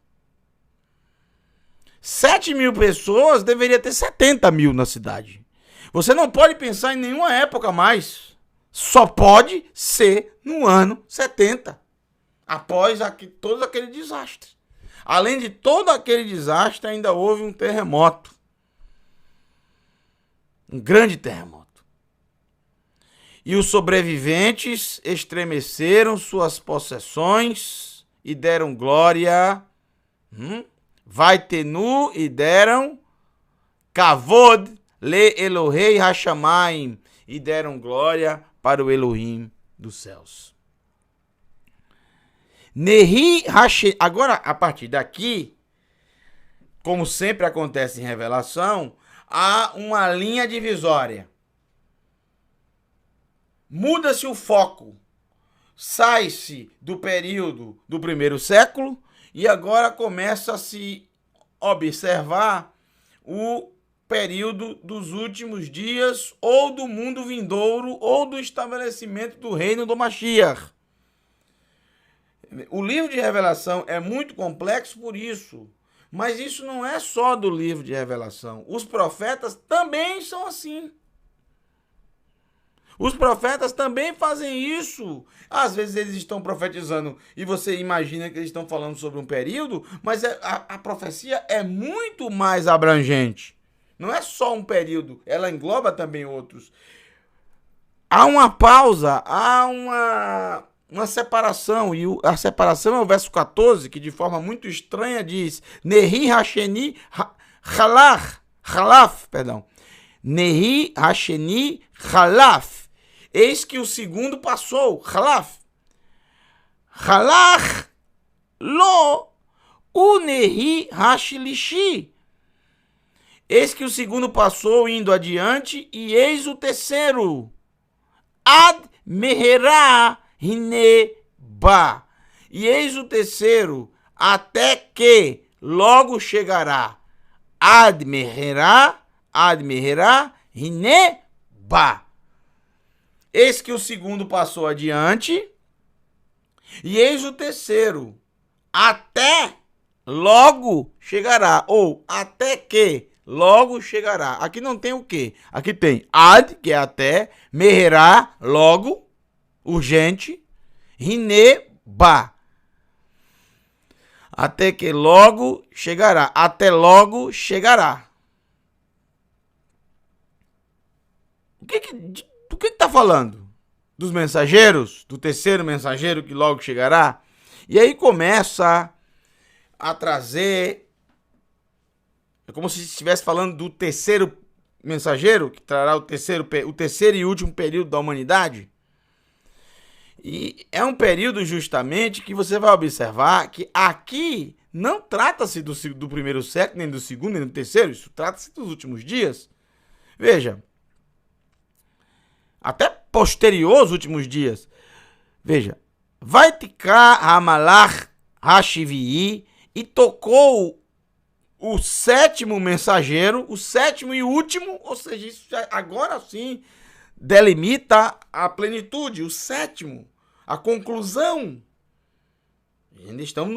7.000 pessoas, deveria ter 70.000 na cidade. Você não pode pensar em nenhuma época mais. Só pode ser no ano 70. Após todo aquele desastre. Além de todo aquele desastre, ainda houve um terremoto. Um grande terremoto. E os sobreviventes estremeceram suas possessões e deram glória. Vai ter nu e deram Kavod le Elohei Hashamayim, e deram glória para o Elohim dos céus. Nehi Hashem. Agora, a partir daqui, como sempre acontece em revelação, há uma linha divisória. Muda-se o foco. Sai-se do período do primeiro século e agora começa a se observar o período dos últimos dias, ou do mundo vindouro, ou do estabelecimento do reino do Mashiach. O livro de Revelação é muito complexo por isso, mas isso não é só do livro de Revelação. Os profetas também são assim. Os profetas também fazem isso. Às vezes eles estão profetizando e você imagina que eles estão falando sobre um período, mas a profecia é muito mais abrangente. Não é só um período, ela engloba também outros. Há uma pausa, há uma separação, e a separação é o verso 14, que de forma muito estranha diz: Nehi Hasheni Halaf, perdão. Nehi Hasheni Halaf. Eis que o segundo passou, Halaf. Halach lo unehi hashlishi. Eis que o segundo passou indo adiante, e eis o terceiro. Ad meherá hine ba. E eis o terceiro, até que logo chegará. Ad meherá hine ba. Eis que o segundo passou adiante, e eis o terceiro, até logo chegará, ou até que logo chegará. Aqui não tem o que, aqui tem ad, que é até, meherá, logo, urgente, hine, ba. Até que logo chegará, até logo chegará. Do que está falando? Dos mensageiros? Do terceiro mensageiro que logo chegará? E aí começa a trazer... É como se estivesse falando do terceiro mensageiro, que trará o terceiro e último período da humanidade. E é um período justamente que você vai observar que aqui não trata-se do primeiro século, nem do segundo, nem do terceiro. Isso trata-se dos últimos dias. Veja. Até posterior aos últimos dias. Veja. Vai ticar Hamalach Hashivii, e tocou o sétimo mensageiro, o sétimo e último, ou seja, isso agora sim delimita a plenitude, o sétimo, a conclusão. Ainda estamos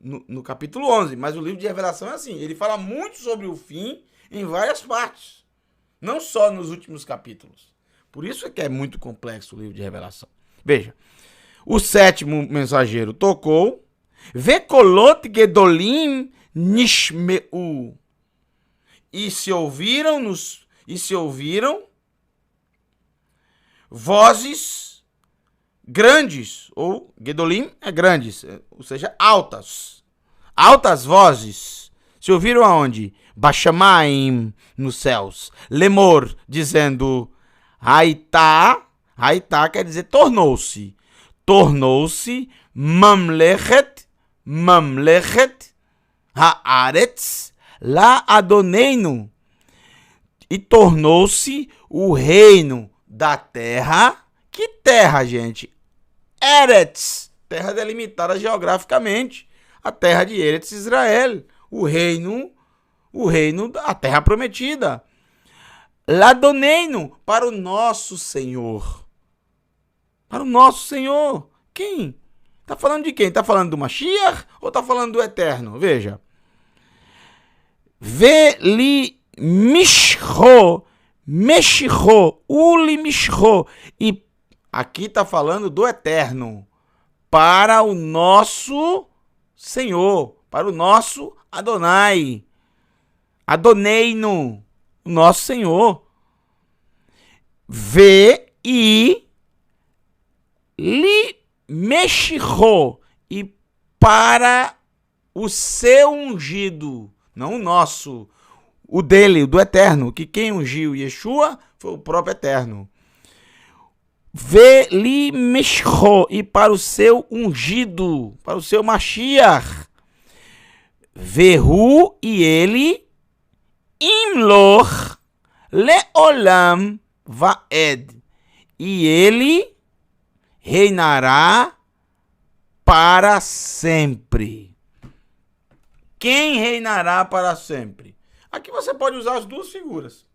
no capítulo 11, mas o livro de Revelação é assim, ele fala muito sobre o fim em várias partes, não só nos últimos capítulos. Por isso é que é muito complexo o livro de Revelação. Veja, o sétimo mensageiro tocou, Vekolot Gedolim Nishmeu, e se ouviram vozes grandes, ou Gedolim é grandes, ou seja, altas vozes. Se ouviram aonde? Bashamaim, nos céus. Lemor, dizendo, Haitá quer dizer tornou-se Mamlechet Haaretz La Adoneinu, e tornou-se o reino da terra. Que terra, gente? Eretz, terra delimitada geograficamente, a terra de Eretz Israel, o reino da terra prometida. Ladoneino, para o nosso Senhor. Para o nosso Senhor. Quem? Está falando de quem? Está falando do Mashiach ou está falando do Eterno? Veja. Veli mishro, meshicho, uli mishro. E aqui está falando do Eterno. Para o nosso Senhor. Para o nosso Adonai. Adoneino. O nosso Senhor. Li Meshicho, e para o seu ungido, não o nosso, o dele, o do Eterno, que quem ungiu Yeshua foi o próprio Eterno. Veli Meshcho, e para o seu ungido, para o seu Mashiach. Vehu, e ele, Imloch Leolam Vaed, e ele reinará para sempre. Quem reinará para sempre? Aqui você pode usar as duas figuras.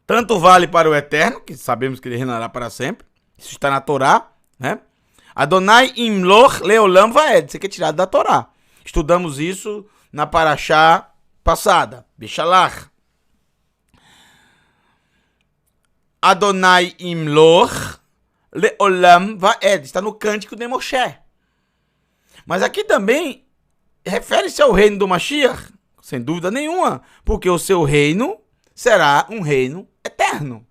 Tanto vale para o Eterno, que sabemos que ele reinará para sempre. Isso está na Torá, né? Adonai Imloch Leolam Vaed. Isso aqui é tirado da Torá. Estudamos isso na Parashá passada. Bishalach. Adonai Imloch Leolam Vaed. Está no Cântico de Moshe. Mas aqui também refere-se ao reino do Mashiach, sem dúvida nenhuma, porque o seu reino será um reino eterno.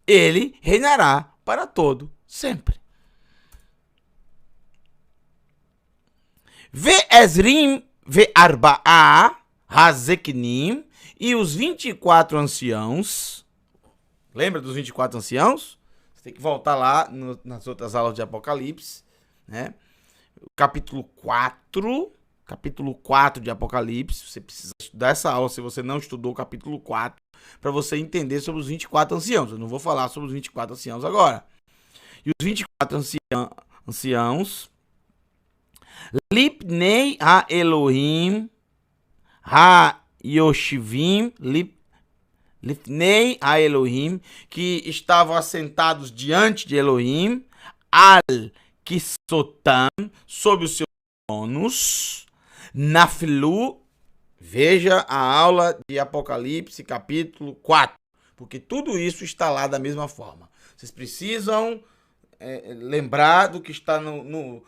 Ele reinará para todo sempre. Ve'ezrim ve'arba'a hazeknim, e os 24 anciãos. Lembra dos 24 anciãos? Você tem que voltar lá nas outras aulas de Apocalipse, né? Capítulo 4 de Apocalipse. Você precisa estudar essa aula se você não estudou o capítulo 4, para você entender sobre os 24 anciãos. Eu não vou falar sobre os 24 anciãos agora. E os 24 anciãos, Lipnei ha-Elohim ha-Yoshivim, Lipnei ha-Elohim, que estavam assentados diante de Elohim, Al-Kisotam, sob os seus tronos, Naflu. Veja a aula de Apocalipse, capítulo 4, porque tudo isso está lá da mesma forma. Vocês precisam lembrar do que está no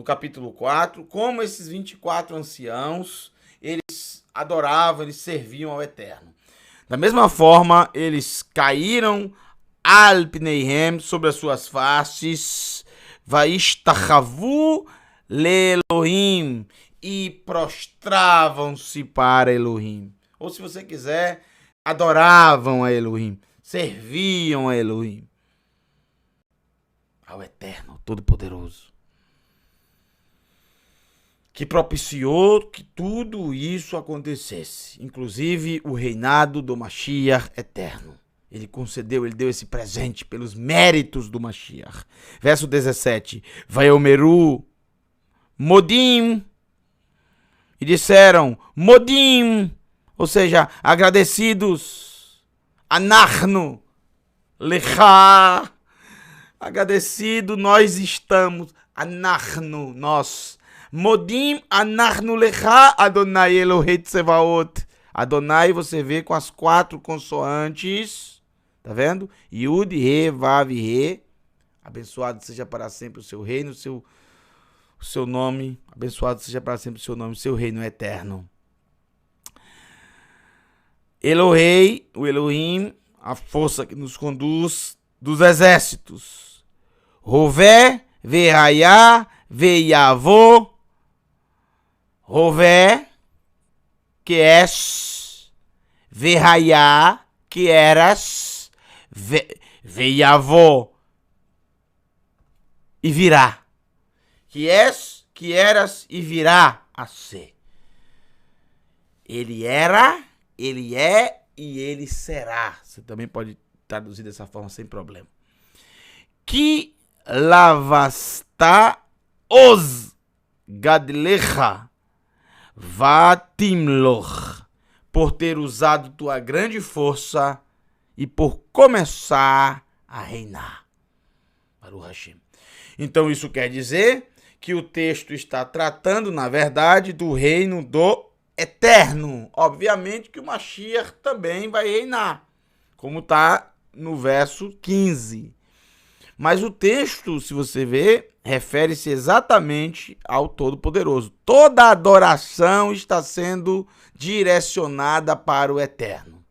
capítulo 4, como esses 24 anciãos, eles adoravam, eles serviam ao Eterno. Da mesma forma, eles caíram al pneihem, sobre as suas faces, vaishtachavu leelohim, e prostravam-se para Elohim. Ou, se você quiser, adoravam a Elohim, serviam a Elohim, ao Eterno, Todo-Poderoso, que propiciou que tudo isso acontecesse, inclusive o reinado do Mashiach eterno. Ele concedeu, ele deu esse presente pelos méritos do Mashiach. Verso 17. Vaiomeru Modim, e disseram Modim, ou seja, agradecidos. Anachnu Lecha, agradecido nós estamos. Anachnu, nós. Modim Anachnu Lecha Adonai Elohei Tsevaot. Adonai você vê com as 4 consoantes, tá vendo? Yud, Re, Vav, Re. Abençoado seja para sempre o seu reino, o seu nome. Abençoado seja para sempre o seu nome, o seu reino é eterno. Elohei, o Elohim, a força que nos conduz dos exércitos. Rové, Verraiá, Veiavô. Rové, que és, Verraiá, que eras, Veiavô, e virá. Que és, que eras e virá a ser. Ele era, ele é e ele será. Você também pode traduzir dessa forma sem problema. Que lavasta os gadlecha vatimloch, por ter usado tua grande força e por começar a reinar. Baruch Hashem. Então isso quer dizer que o texto está tratando, na verdade, do reino do eterno. Obviamente que o Mashiach também vai reinar, como está no verso 15. Mas o texto, se você ver, refere-se exatamente ao Todo-Poderoso. Toda a adoração está sendo direcionada para o eterno.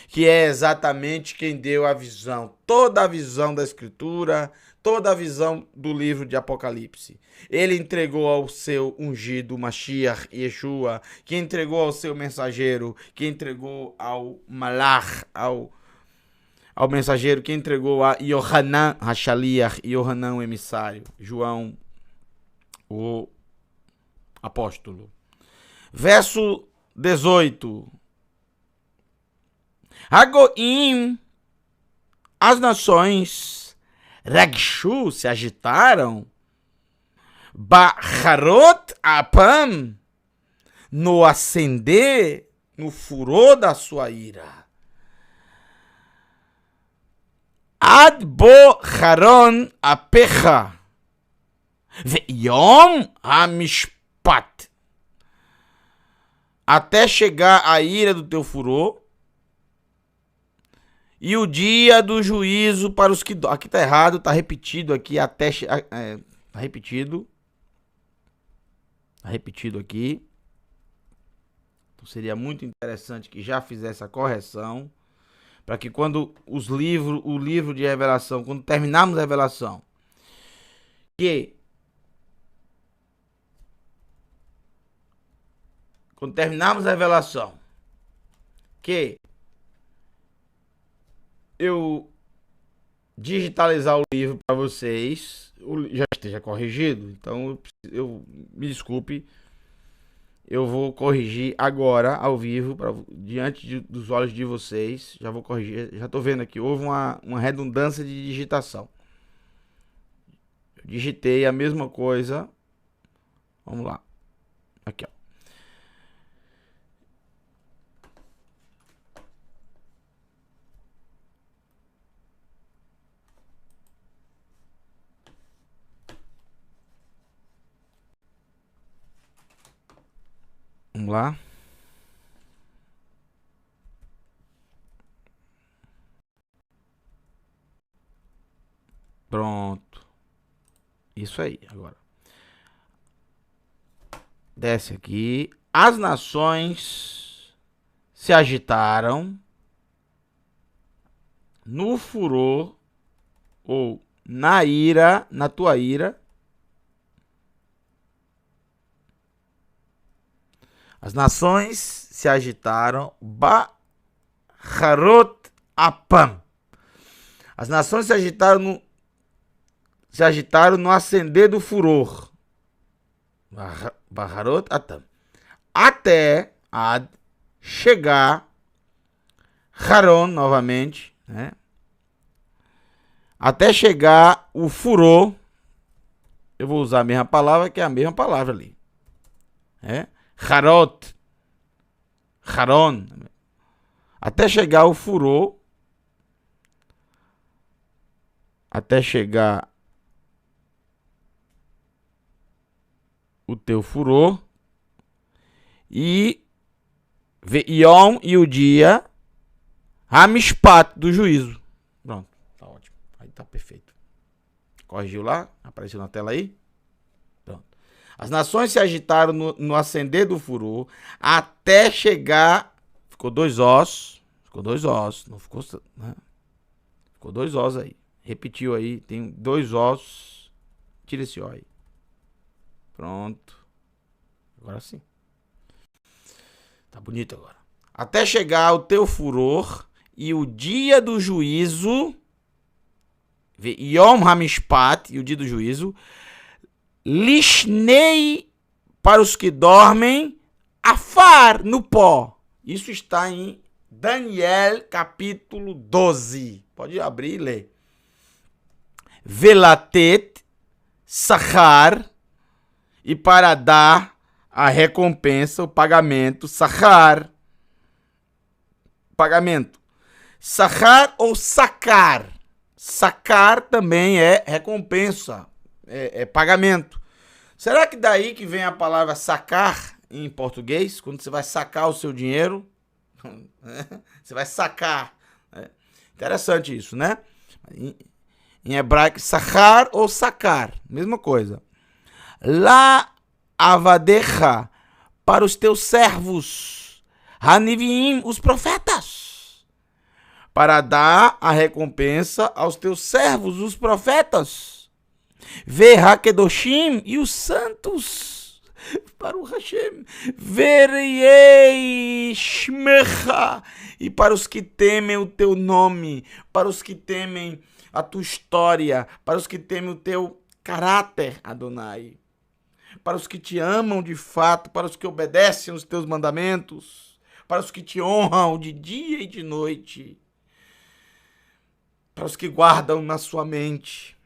que é exatamente quem deu a visão, toda a visão da Escritura, toda a visão do livro de Apocalipse. Ele entregou ao seu ungido Mashiach, Yeshua, que entregou ao seu mensageiro, que entregou ao Malach, ao mensageiro, que entregou a Yohanan Hashaliach, Yohanan o emissário, João o apóstolo. Verso 18. Hagoim, as nações, Ragshu, se agitaram, Bacharot Apam, no acender, no furor da sua ira. Ad bo Haron Apecha, Ve'yom HaMishpat, até chegar a ira do teu furor, e o dia do juízo para os que... Aqui tá errado, tá repetido aqui, até... tá repetido. Tá repetido aqui. Então seria muito interessante que já fizesse a correção, para que quando o livro de revelação, quando terminarmos a revelação, que eu digitalizar o livro para vocês, já esteja corrigido. Então, eu me desculpe, eu vou corrigir agora ao vivo, diante dos olhos de vocês. Já vou corrigir, já estou vendo aqui, houve uma redundância de digitação. Eu digitei a mesma coisa. Vamos lá. Aqui, ó. Vamos lá. Pronto. Isso aí, agora. Desce aqui. As nações se agitaram no furor ou na ira, na tua ira. As nações se agitaram, Bacharot Apam. As nações se agitaram no acender do furor. Bacharot Apam. Até chegar Haron novamente, né? Até chegar o furor. Eu vou usar a mesma palavra, que é a mesma palavra ali. Harot, Haron, até chegar o furor, até chegar o teu furor, e Yom, e o dia, Hamishpat, do juízo. Pronto, tá ótimo, aí tá perfeito. Corrigiu lá? Apareceu na tela aí? As nações se agitaram no acender do furor, até chegar... Ficou dois ossos, não ficou... Né? Ficou dois ossos aí. Repetiu aí, tem dois ossos. Tira esse ó aí. Pronto. Agora sim. Tá bonito agora. Até chegar o teu furor e o dia do juízo... Yom HaMishpat, e o dia do juízo... Lishnei, para os que dormem, afar, no pó. Isso está em Daniel, capítulo 12. Pode abrir e ler. Velatet, sachar, e para dar a recompensa, o pagamento, sachar, pagamento. Sachar ou sacar. Sacar também é recompensa. É pagamento. Será que daí que vem a palavra sacar em português? Quando você vai sacar o seu dinheiro, você vai sacar. Interessante isso, né? Em hebraico, sachar ou sacar, mesma coisa. La avadecha, para os teus servos, Hanivim, os profetas. para dar a recompensa aos teus servos, os profetas. Vê Hakedoshim e os santos. Para o Hashem. Veriei Shmecha. E para os que temem o teu nome, para os que temem a tua história, para os que temem o teu caráter, Adonai. Para os que te amam de fato, para os que obedecem os teus mandamentos, para os que te honram de dia e de noite, para os que guardam na sua mente,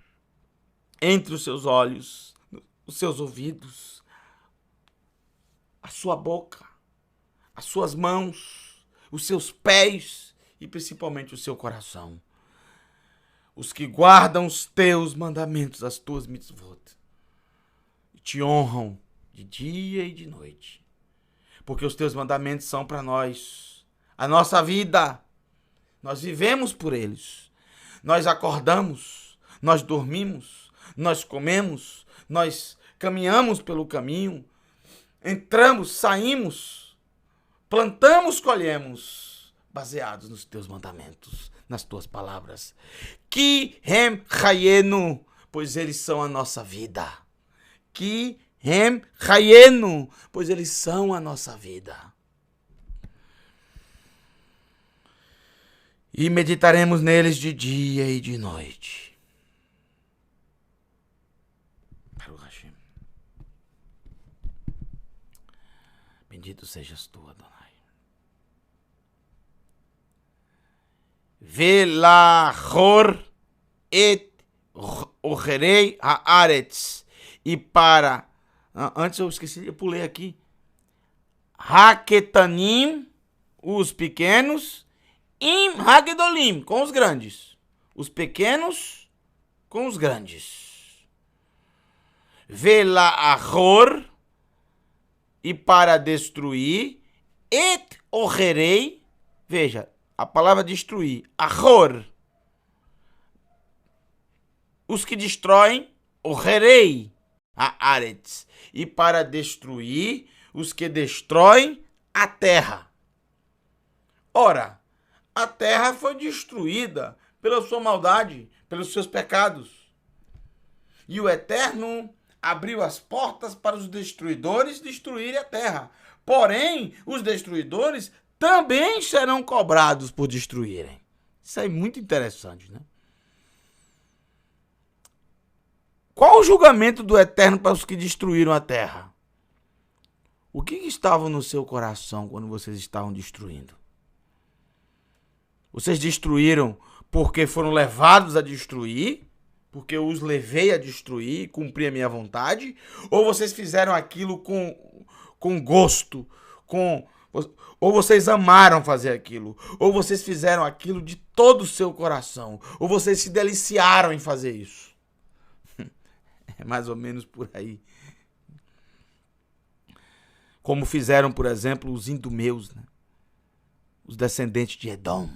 entre os seus olhos, os seus ouvidos, a sua boca, as suas mãos, os seus pés e principalmente o seu coração. Os que guardam os teus mandamentos, as tuas mitzvot, te honram de dia e de noite, porque os teus mandamentos são para nós, a nossa vida, nós vivemos por eles, nós acordamos, nós dormimos, nós comemos, nós caminhamos pelo caminho, entramos, saímos, plantamos, colhemos, baseados nos teus mandamentos, nas tuas palavras. Ki hem chayenu, pois eles são a nossa vida. Ki hem chayenu, pois eles são a nossa vida. E meditaremos neles de dia e de noite. Baruch Hashem. Bendito sejas tu, Adonai. Velachor et ocherei haaretz. E para... Antes eu esqueci, eu pulei aqui. Haketanim, os pequenos. Im hagdolim, com os grandes. Os pequenos com os grandes. Velachor, e para destruir. Et ocherei, veja, a palavra destruir. Achor, os que destroem. Ocherei, a aretz, e para destruir os que destroem a terra. Ora, a terra foi destruída pela sua maldade, pelos seus pecados. E o Eterno abriu as portas para os destruidores destruírem a terra. Porém, os destruidores também serão cobrados por destruírem. Isso é muito interessante, né? Qual o julgamento do Eterno para os que destruíram a terra? O que estava no seu coração quando vocês estavam destruindo? Vocês destruíram porque foram levados a destruir, porque eu os levei a destruir, cumprir a minha vontade? Ou vocês fizeram aquilo com gosto, ou vocês amaram fazer aquilo? Ou vocês fizeram aquilo de todo o seu coração? Ou vocês se deliciaram em fazer isso? É mais ou menos por aí. Como fizeram, por exemplo, os idumeus, né? Os descendentes de Edom.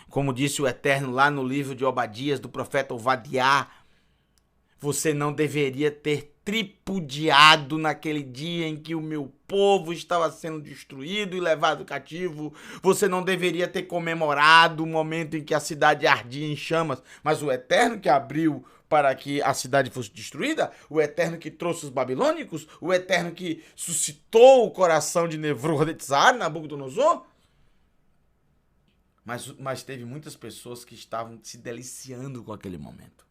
Como disse o Eterno lá no livro de Obadias, do profeta Ovadiá, você não deveria ter tripudiado naquele dia em que o meu povo estava sendo destruído e levado cativo. Você não deveria ter comemorado o momento em que a cidade ardia em chamas. Mas o Eterno que abriu para que a cidade fosse destruída, o Eterno que trouxe os babilônicos, o Eterno que suscitou o coração de Nebuchadnezzar, Nabucodonosor. Mas teve muitas pessoas que estavam se deliciando com aquele momento.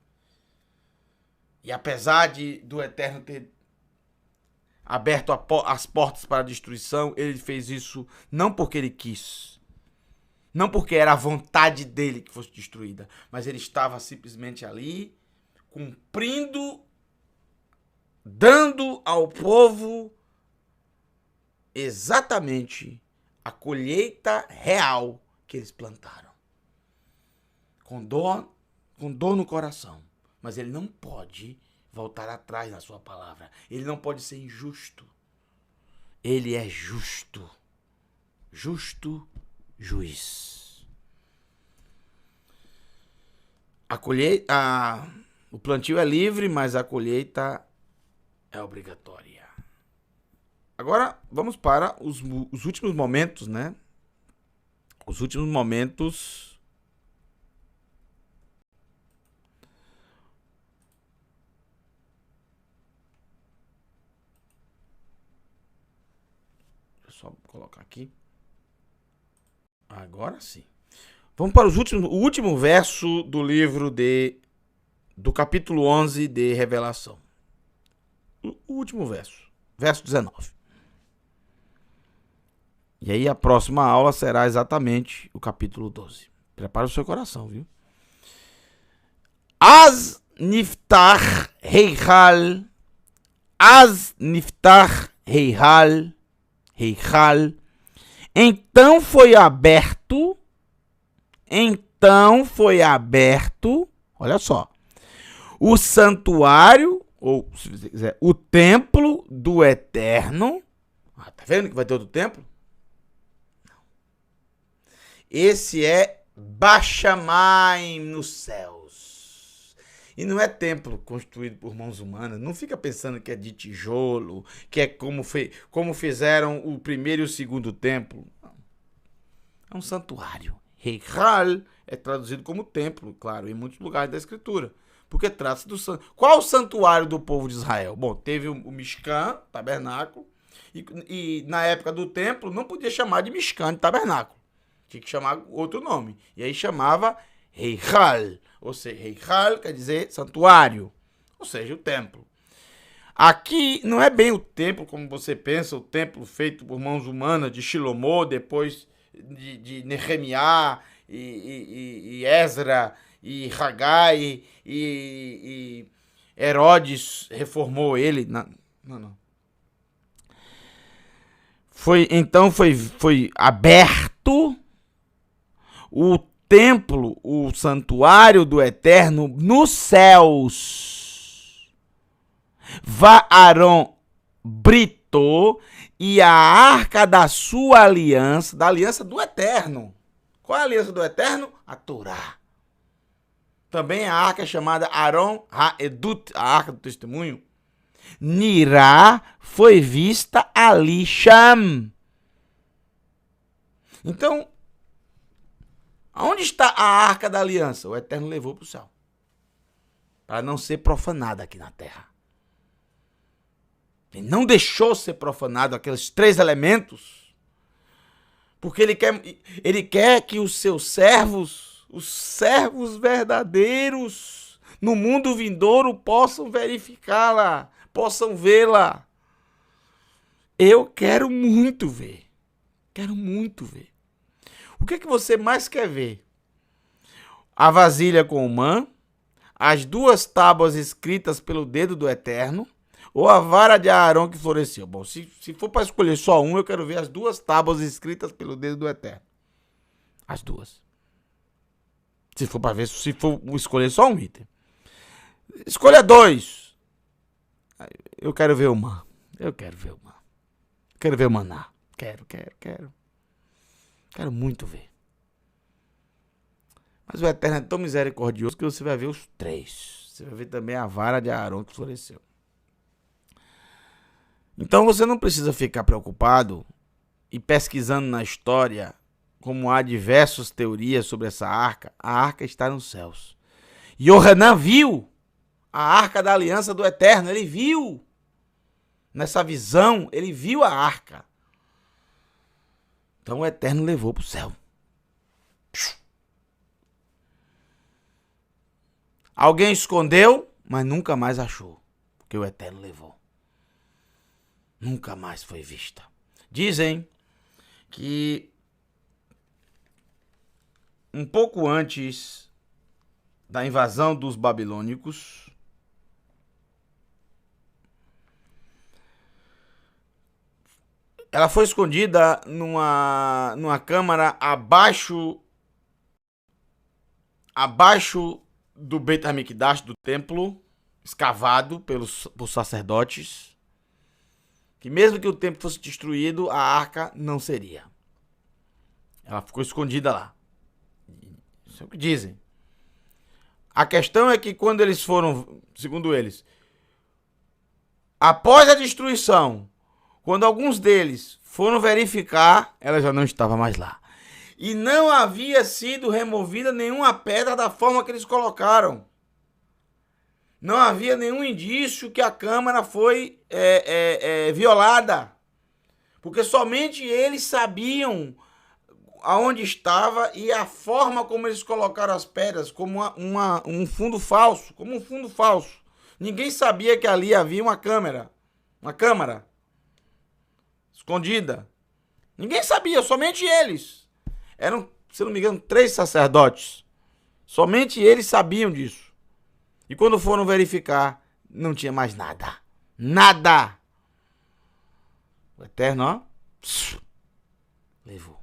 E apesar do Eterno ter aberto as portas para a destruição, ele fez isso não porque ele quis, não porque era a vontade dele que fosse destruída, mas ele estava simplesmente ali, cumprindo, dando ao povo exatamente a colheita real que eles plantaram. Com dor no coração. Mas ele não pode voltar atrás na sua palavra. Ele não pode ser injusto. Ele é justo. Justo juiz. O plantio é livre, mas a colheita é obrigatória. Agora, vamos para os últimos momentos, né? Os últimos momentos deixa eu só colocar aqui. Agora sim. Vamos para o último verso do livro do capítulo 11 de Revelação. O último verso. Verso 19. E aí a próxima aula será exatamente o capítulo 12. Prepara o seu coração, viu? Az niftach heichal. Az niftach heichal. Heichal. Então foi aberto. Olha só. O santuário, ou se você quiser, o templo do Eterno. Tá vendo que vai ter outro templo? Esse é Bashamaim nos céus. E não é templo construído por mãos humanas. Não fica pensando que é de tijolo, que é como fizeram o primeiro e o segundo templo. Não. É um santuário. Heichal é traduzido como templo, claro, em muitos lugares da Escritura. Porque trata-se do santuário. Qual o santuário do povo de Israel? Bom, teve o Mishkan, tabernáculo. E na época do templo não podia chamar de Mishkan, de tabernáculo. Tinha que chamar outro nome. E aí chamava Heichal. Ou seja, Heichal quer dizer santuário. Ou seja, o templo. Aqui não é bem o templo como você pensa, o templo feito por mãos humanas de Shilomó, depois de Nehemiah e Ezra e Hagai e Herodes reformou ele. Não. Então foi aberto o templo, o santuário do Eterno nos céus. Vaaron britou e a arca da sua aliança, da aliança do Eterno. Qual é a aliança do Eterno? A Torá. Também a arca chamada Aron Haedut, a arca do testemunho. Nirá foi vista ali, Sham. Então, aonde está a arca da aliança? O Eterno levou para o céu. Para não ser profanada aqui na terra. Ele não deixou ser profanado aqueles 3 elementos. Porque ele quer que os seus servos, os servos verdadeiros, no mundo vindouro, possam verificá-la, possam vê-la. Eu quero muito ver. Quero muito ver. O que você mais quer ver? A vasilha com o mã, as 2 tábuas escritas pelo dedo do Eterno, ou a vara de Aarão que floresceu? Bom, se for para escolher só um, eu quero ver as 2 tábuas escritas pelo dedo do Eterno. As 2. Se for escolher só um item. Escolha 2. Eu quero ver o mã. Eu quero ver o mã. Quero ver o maná. Quero. Quero muito ver. Mas o Eterno é tão misericordioso que você vai ver os 3. Você vai ver também a vara de Aarão que floresceu. Então você não precisa ficar preocupado e pesquisando na história, como há diversas teorias sobre essa arca. A arca está nos céus. Yohanan viu a arca da aliança do Eterno. Ele viu. Nessa visão, ele viu a arca. Então o Eterno levou para o céu. Alguém escondeu, mas nunca mais achou. Porque o Eterno levou. Nunca mais foi vista. Dizem que um pouco antes da invasão dos babilônicos, ela foi escondida numa câmara abaixo do Beit HaMikdash, do templo, escavado por sacerdotes, que mesmo que o templo fosse destruído, a arca não seria. Ela ficou escondida lá. Isso é o que dizem. A questão é que quando eles foram, segundo eles, após a destruição, quando alguns deles foram verificar, ela já não estava mais lá. E não havia sido removida nenhuma pedra da forma que eles colocaram. Não havia nenhum indício que a câmara foi violada. Porque somente eles sabiam aonde estava e a forma como eles colocaram as pedras, como um fundo falso. Como um fundo falso. Ninguém sabia que ali havia uma câmara escondida. Ninguém sabia, somente eles. Eram, se não me engano, 3 sacerdotes. Somente eles sabiam disso. E quando foram verificar, não tinha mais nada. Nada. O Eterno, ó, levou.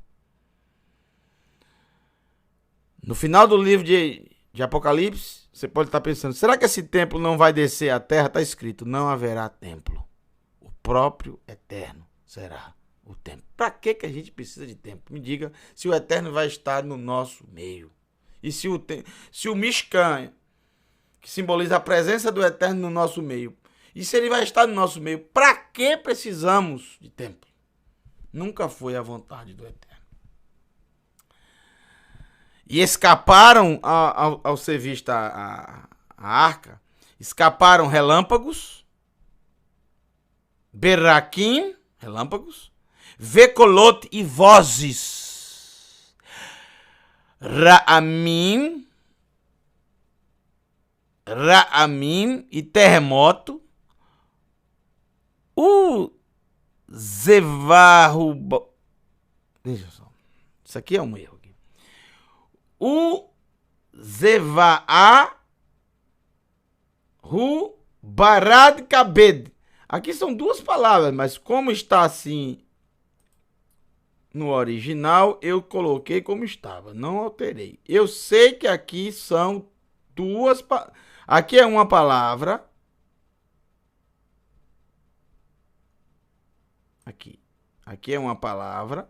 No final do livro de Apocalipse, você pode estar pensando, será que esse templo não vai descer à terra? Está escrito, não haverá templo. O próprio Eterno será o templo. Para que a gente precisa de templo? Me diga se o Eterno vai estar no nosso meio. E se o Mishkan, que simboliza a presença do Eterno no nosso meio, e se ele vai estar no nosso meio, para que precisamos de templo? Nunca foi a vontade do Eterno. E escaparam, ao ser vista a arca, escaparam relâmpagos, berraquim, relâmpagos, vecolot e vozes, raamim e terremoto, o zevarro... Deixa só, isso aqui é um erro. O Zeva'a Hu Barad Kabed. Aqui são 2 palavras, mas como está assim no original, eu coloquei como estava, não alterei. Eu sei que aqui são 2 palavras. Aqui é uma palavra. Aqui é uma palavra.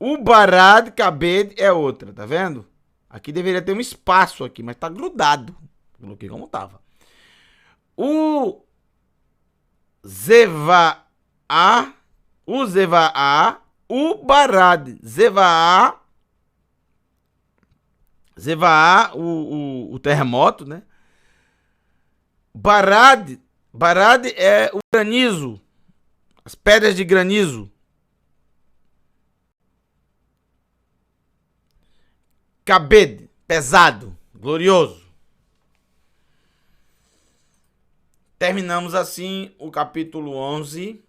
O Barad Kabed é outra, tá vendo? Aqui deveria ter um espaço aqui, mas tá grudado. Coloquei como tava. O Zeva'a, o Barad. Zeva'a, o terremoto, né? Barad é o granizo, as pedras de granizo. Kabed, pesado, glorioso. Terminamos assim o capítulo 11.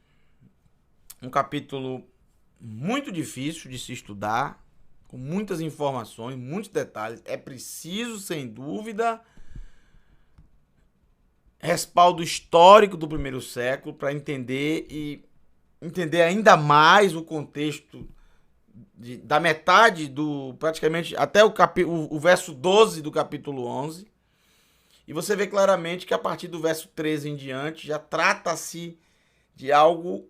Um capítulo muito difícil de se estudar, com muitas informações, muitos detalhes. É preciso, sem dúvida, respaldo histórico do primeiro século para entender ainda mais o contexto da metade do, praticamente, até o verso 12 do capítulo 11. E você vê claramente que a partir do verso 13 em diante já trata-se de algo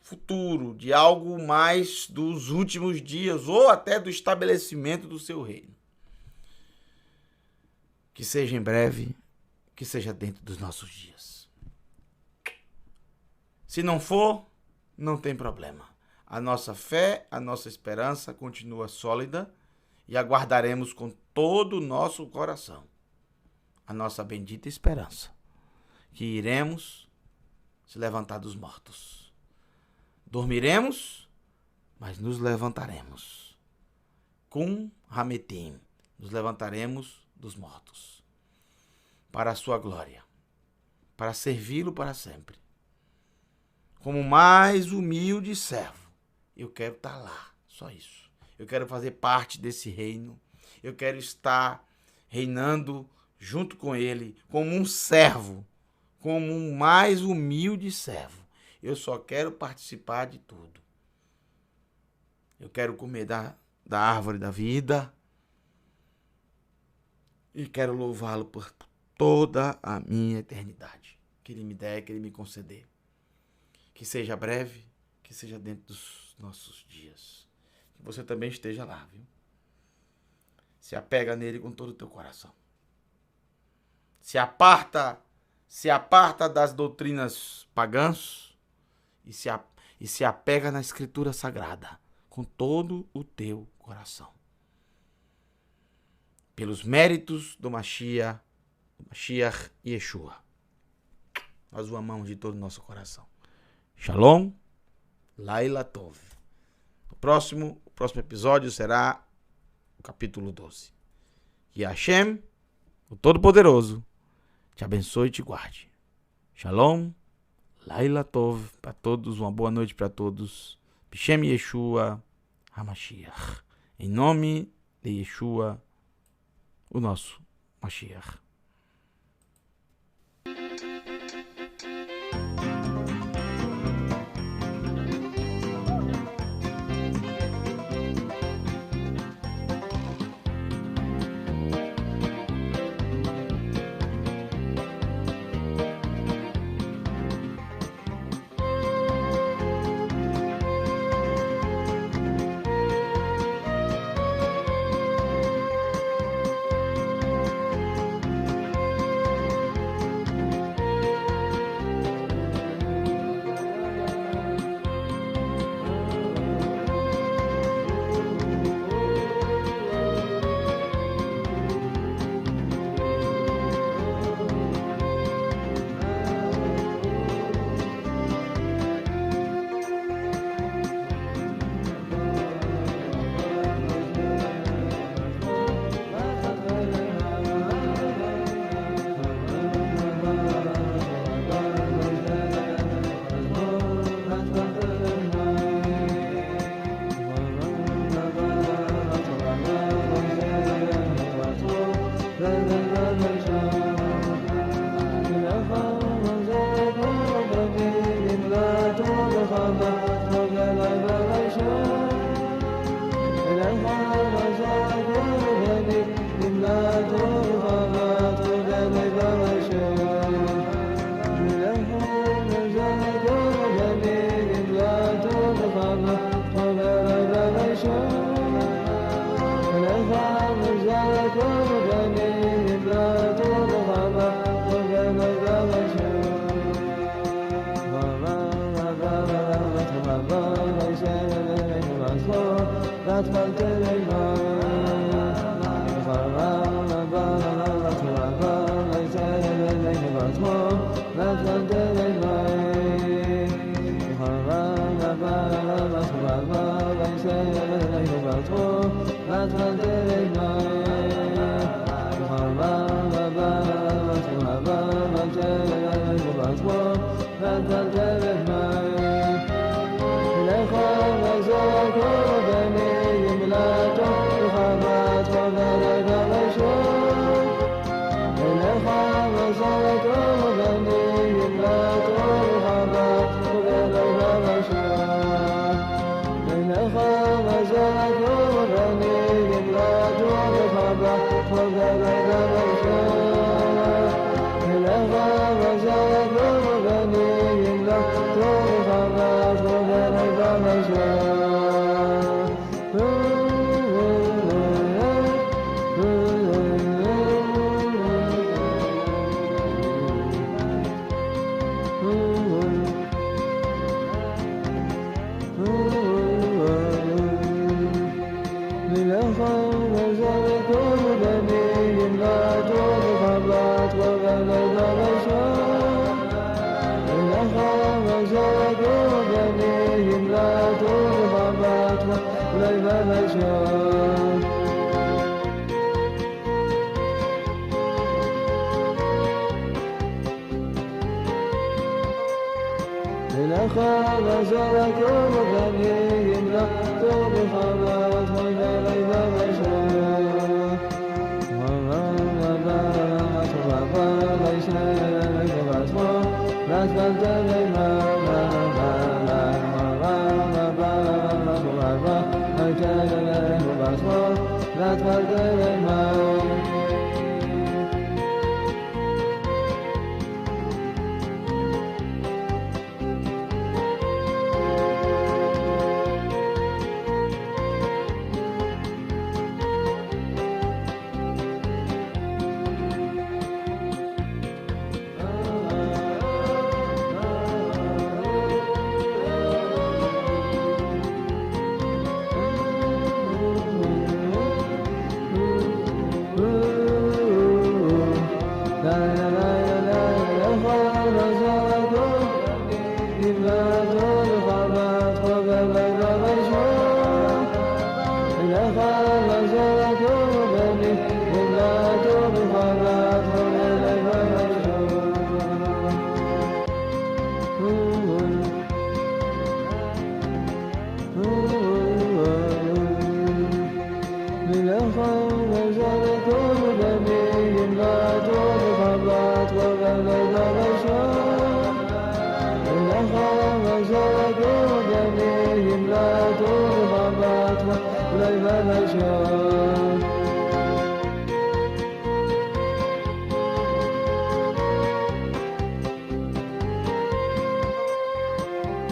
futuro, de algo mais dos últimos dias ou até do estabelecimento do seu reino. Que seja em breve, que seja dentro dos nossos dias. Se não for, não tem problema. A nossa fé, a nossa esperança continua sólida e aguardaremos com todo o nosso coração a nossa bendita esperança, que iremos se levantar dos mortos. Dormiremos, mas nos levantaremos. Cum Hametim, nos levantaremos dos mortos, para a sua glória, para servi-lo para sempre. Como mais humilde servo, eu quero estar lá, só isso. Eu quero fazer parte desse reino. Eu quero estar reinando junto com ele, como um servo, como um mais humilde servo. Eu só quero participar de tudo. Eu quero comer da árvore da vida e quero louvá-lo por toda a minha eternidade. Que ele me der, que ele me conceder. Que seja breve, que seja dentro dos nossos dias. Que você também esteja lá, viu? Se apega nele com todo o teu coração. Se aparta das doutrinas pagãs e se apega na Escritura Sagrada com todo o teu coração. Pelos méritos do Mashiach Yeshua. Nós o amamos de todo o nosso coração. Shalom, Laila Tov. O próximo episódio será o capítulo 12. Que Hashem, o Todo-Poderoso, te abençoe e te guarde. Shalom, Laila Tov. Para todos, uma boa noite para todos. Bishem Yeshua HaMashiach. Em nome de Yeshua, o nosso Mashiach.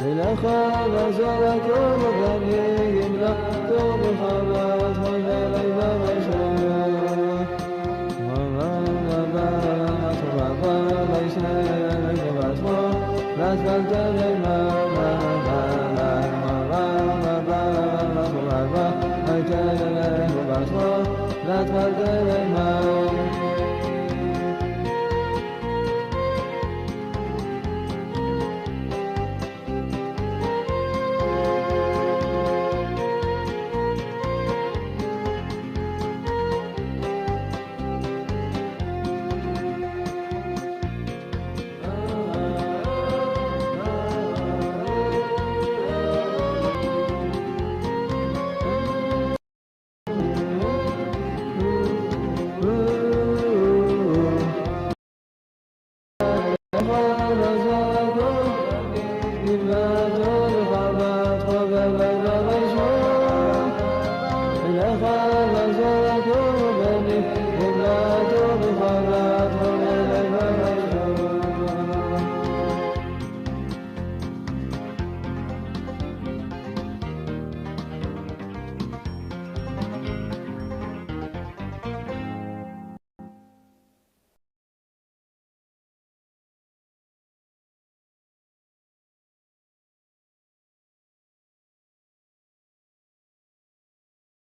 ולך בזולתו ובנים לך